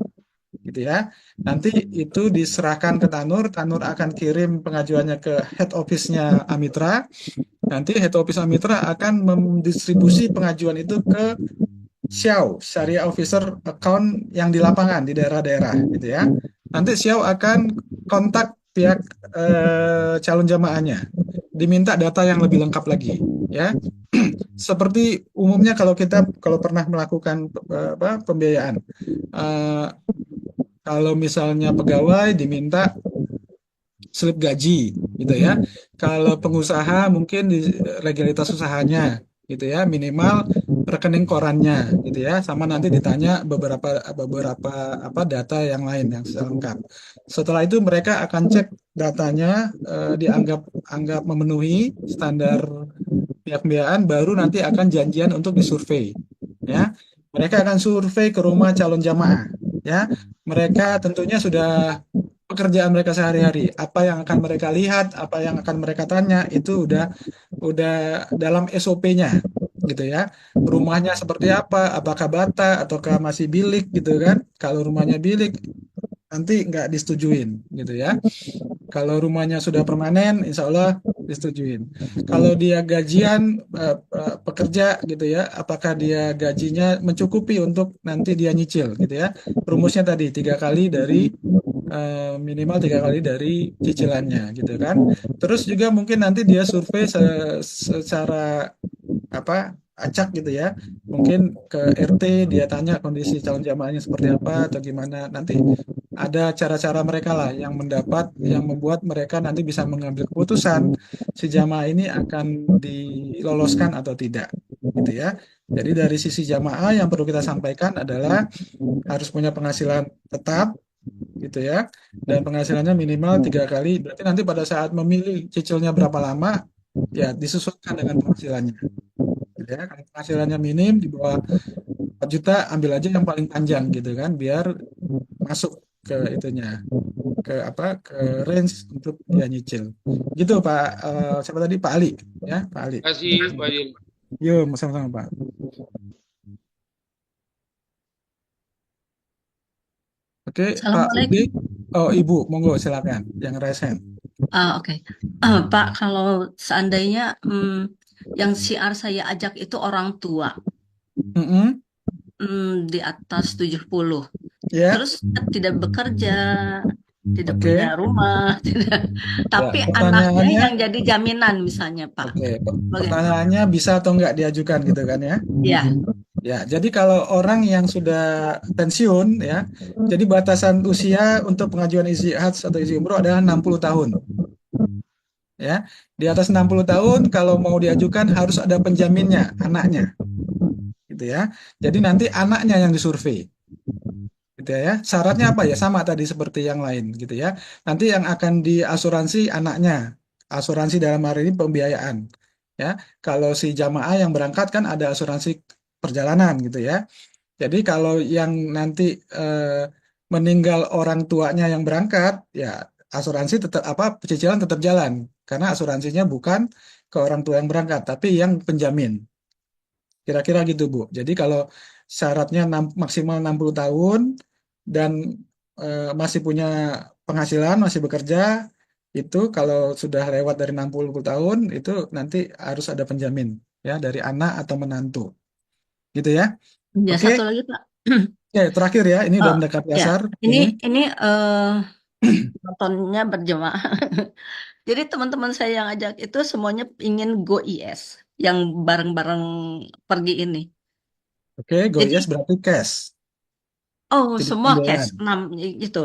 gitu ya. Nanti itu diserahkan ke Tanur, Tanur akan kirim pengajuannya ke head office-nya Amitra. Nanti head office Amitra akan mendistribusi pengajuan itu ke Xiao, Syariah Officer Account yang di lapangan di daerah-daerah, gitu ya. Nanti Xiao akan kontak pihak calon jamaahnya, diminta data yang lebih lengkap lagi, ya. Seperti umumnya kalau pernah melakukan pembiayaan, kalau misalnya pegawai diminta slip gaji gitu ya. Kalau pengusaha mungkin di legalitas usahanya gitu ya, minimal rekening korannya gitu ya, sama nanti ditanya beberapa beberapa apa data yang lain yang lengkap. Setelah itu mereka akan cek datanya, dianggap anggap memenuhi standar pihak pembiayaan, baru nanti akan janjian untuk disurvei ya. Mereka akan survei ke rumah calon jamaah ya. Mereka tentunya sudah pekerjaan mereka sehari-hari, apa yang akan mereka lihat, apa yang akan mereka tanya, itu udah dalam SOP-nya gitu ya. Rumahnya seperti apa, apakah bata ataukah masih bilik gitu kan. Kalau rumahnya bilik nanti nggak disetujuin gitu ya. Kalau rumahnya sudah permanen, insya Allah disetujuin. Kalau dia gajian, pekerja gitu ya, apakah dia gajinya mencukupi untuk nanti dia nyicil gitu ya. Rumusnya tadi 3 kali dari, minimal 3 kali dari cicilannya gitu kan. Terus juga mungkin nanti dia survei secara apa acak gitu ya, mungkin ke RT dia tanya kondisi calon jamaahnya seperti apa atau gimana, nanti ada cara-cara mereka lah yang yang membuat mereka nanti bisa mengambil keputusan si jamaah ini akan diloloskan atau tidak gitu ya. Jadi dari sisi jamaah yang perlu kita sampaikan adalah harus punya penghasilan tetap gitu ya, dan penghasilannya minimal 3 kali, berarti nanti pada saat memilih cicilnya berapa lama ya disesuaikan dengan penghasilannya gitu ya. Kalau penghasilannya minim di bawah 4 juta, ambil aja yang paling panjang gitu kan, biar masuk ke itunya, ke apa, ke range untuk dia nyicil gitu Pak. Siapa tadi, Pak Ali ya, Pak Ali. Terima kasih Pak Jil. Yuk sama-sama Pak. Oke Pak Budi. Assalamualaikum. Oh Ibu, monggo silakan yang raise hand. Oke. Pak, kalau seandainya yang siar saya ajak itu orang tua Mm-mm. di atas 70. Ya, Terus tidak bekerja, tidak oke. punya rumah, tidak. Ya, Tapi anaknya pertanyaannya, yang jadi jaminan misalnya, Pak. oke, Bagaimana? pertanyaannya bisa atau enggak diajukan gitu kan ya? Ya, Ya, jadi kalau orang yang sudah pensiun ya, jadi batasan usia untuk pengajuan isi haj atau isi umroh adalah 60 tahun. Ya, di atas 60 tahun kalau mau diajukan harus ada penjaminnya, anaknya. Gitu ya. Jadi nanti anaknya yang disurvei. Gitu ya. Syaratnya apa ya? Sama tadi seperti yang lain gitu ya. Nanti yang akan diasuransi anaknya. Asuransi dalam hari ini pembiayaan. Ya, kalau si jamaah yang berangkat kan ada asuransi perjalanan gitu ya. Jadi kalau yang nanti, meninggal orang tuanya yang berangkat, ya asuransi tetap apa, cicilan tetap jalan karena asuransinya bukan ke orang tua yang berangkat, tapi yang penjamin. Kira-kira gitu Bu. Jadi kalau syaratnya maksimal 60 tahun dan, masih punya penghasilan, masih bekerja, itu kalau sudah lewat dari 60 tahun itu nanti harus ada penjamin ya dari anak atau menantu. Gitu ya. ya Oke. satu lagi, Pak. Oke, terakhir ya, ini udah Oh, mendekati ya. asar Ini ini. ini nontonnya berjemaah. Jadi teman-teman saya yang ajak itu semuanya ingin go IS yang bareng-bareng pergi ini. Oke, Jadi Goyes berarti cash, tidak semua cash pembiayaan. 6 itu.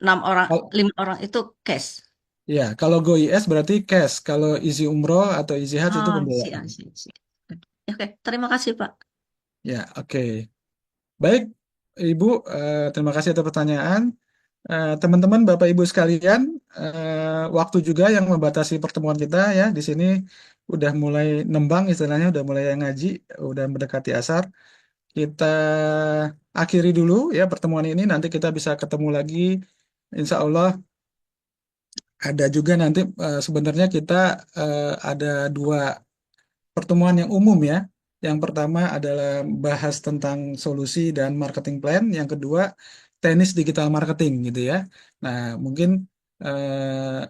6 orang, Kalau 5 orang itu cash. ya, kalau Goyes berarti cash. Kalau isi umroh atau isi haj itu Siap, pembiayaan. siap, siap. Oke, terima kasih, Pak. Ya, oke. Baik, Ibu, terima kasih atas pertanyaan. Teman-teman, Bapak Ibu sekalian, waktu juga yang membatasi pertemuan kita ya. Di sini udah mulai nembang istilahnya, udah mulai ngaji, udah mendekati asar. Kita akhiri dulu ya pertemuan ini. Nanti kita bisa ketemu lagi. Insya Allah ada juga nanti, sebenarnya kita, ada 2 pertemuan yang umum ya. Yang pertama adalah bahas tentang solusi dan marketing plan. Yang kedua, teknis digital marketing gitu ya. Nah, mungkin, eh,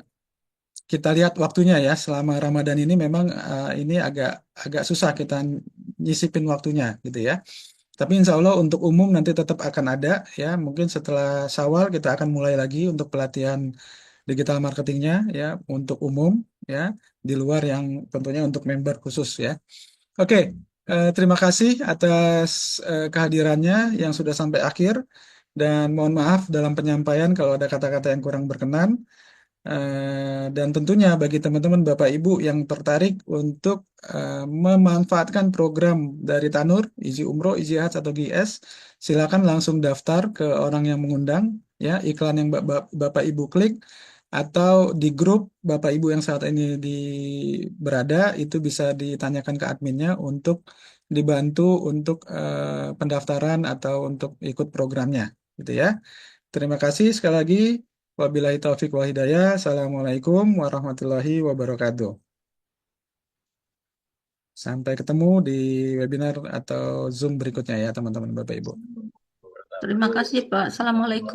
kita lihat waktunya ya. Selama Ramadan ini memang, ini agak agak susah kita nyisipin waktunya gitu ya. Tapi insya Allah untuk umum nanti tetap akan ada ya. Mungkin setelah Syawal kita akan mulai lagi untuk pelatihan digital marketingnya ya untuk umum ya, di luar yang tentunya untuk member khusus ya. Oke, terima kasih atas, kehadirannya yang sudah sampai akhir, dan mohon maaf dalam penyampaian kalau ada kata-kata yang kurang berkenan. Dan tentunya bagi teman-teman Bapak Ibu yang tertarik untuk memanfaatkan program dari Tanur, Izi Umroh, Izi Hajj atau GIS, silakan langsung daftar ke orang yang mengundang, ya, iklan yang Bapak Ibu klik, atau di grup Bapak Ibu yang saat ini berada, itu bisa ditanyakan ke adminnya untuk dibantu untuk pendaftaran atau untuk ikut programnya, gitu ya. Terima kasih sekali lagi. Wabillahi taufiq wal hidayah. Assalamualaikum warahmatullahi wabarakatuh. Sampai ketemu di webinar atau Zoom berikutnya ya, teman-teman Bapak Ibu. Terima kasih, Pak. Assalamualaikum.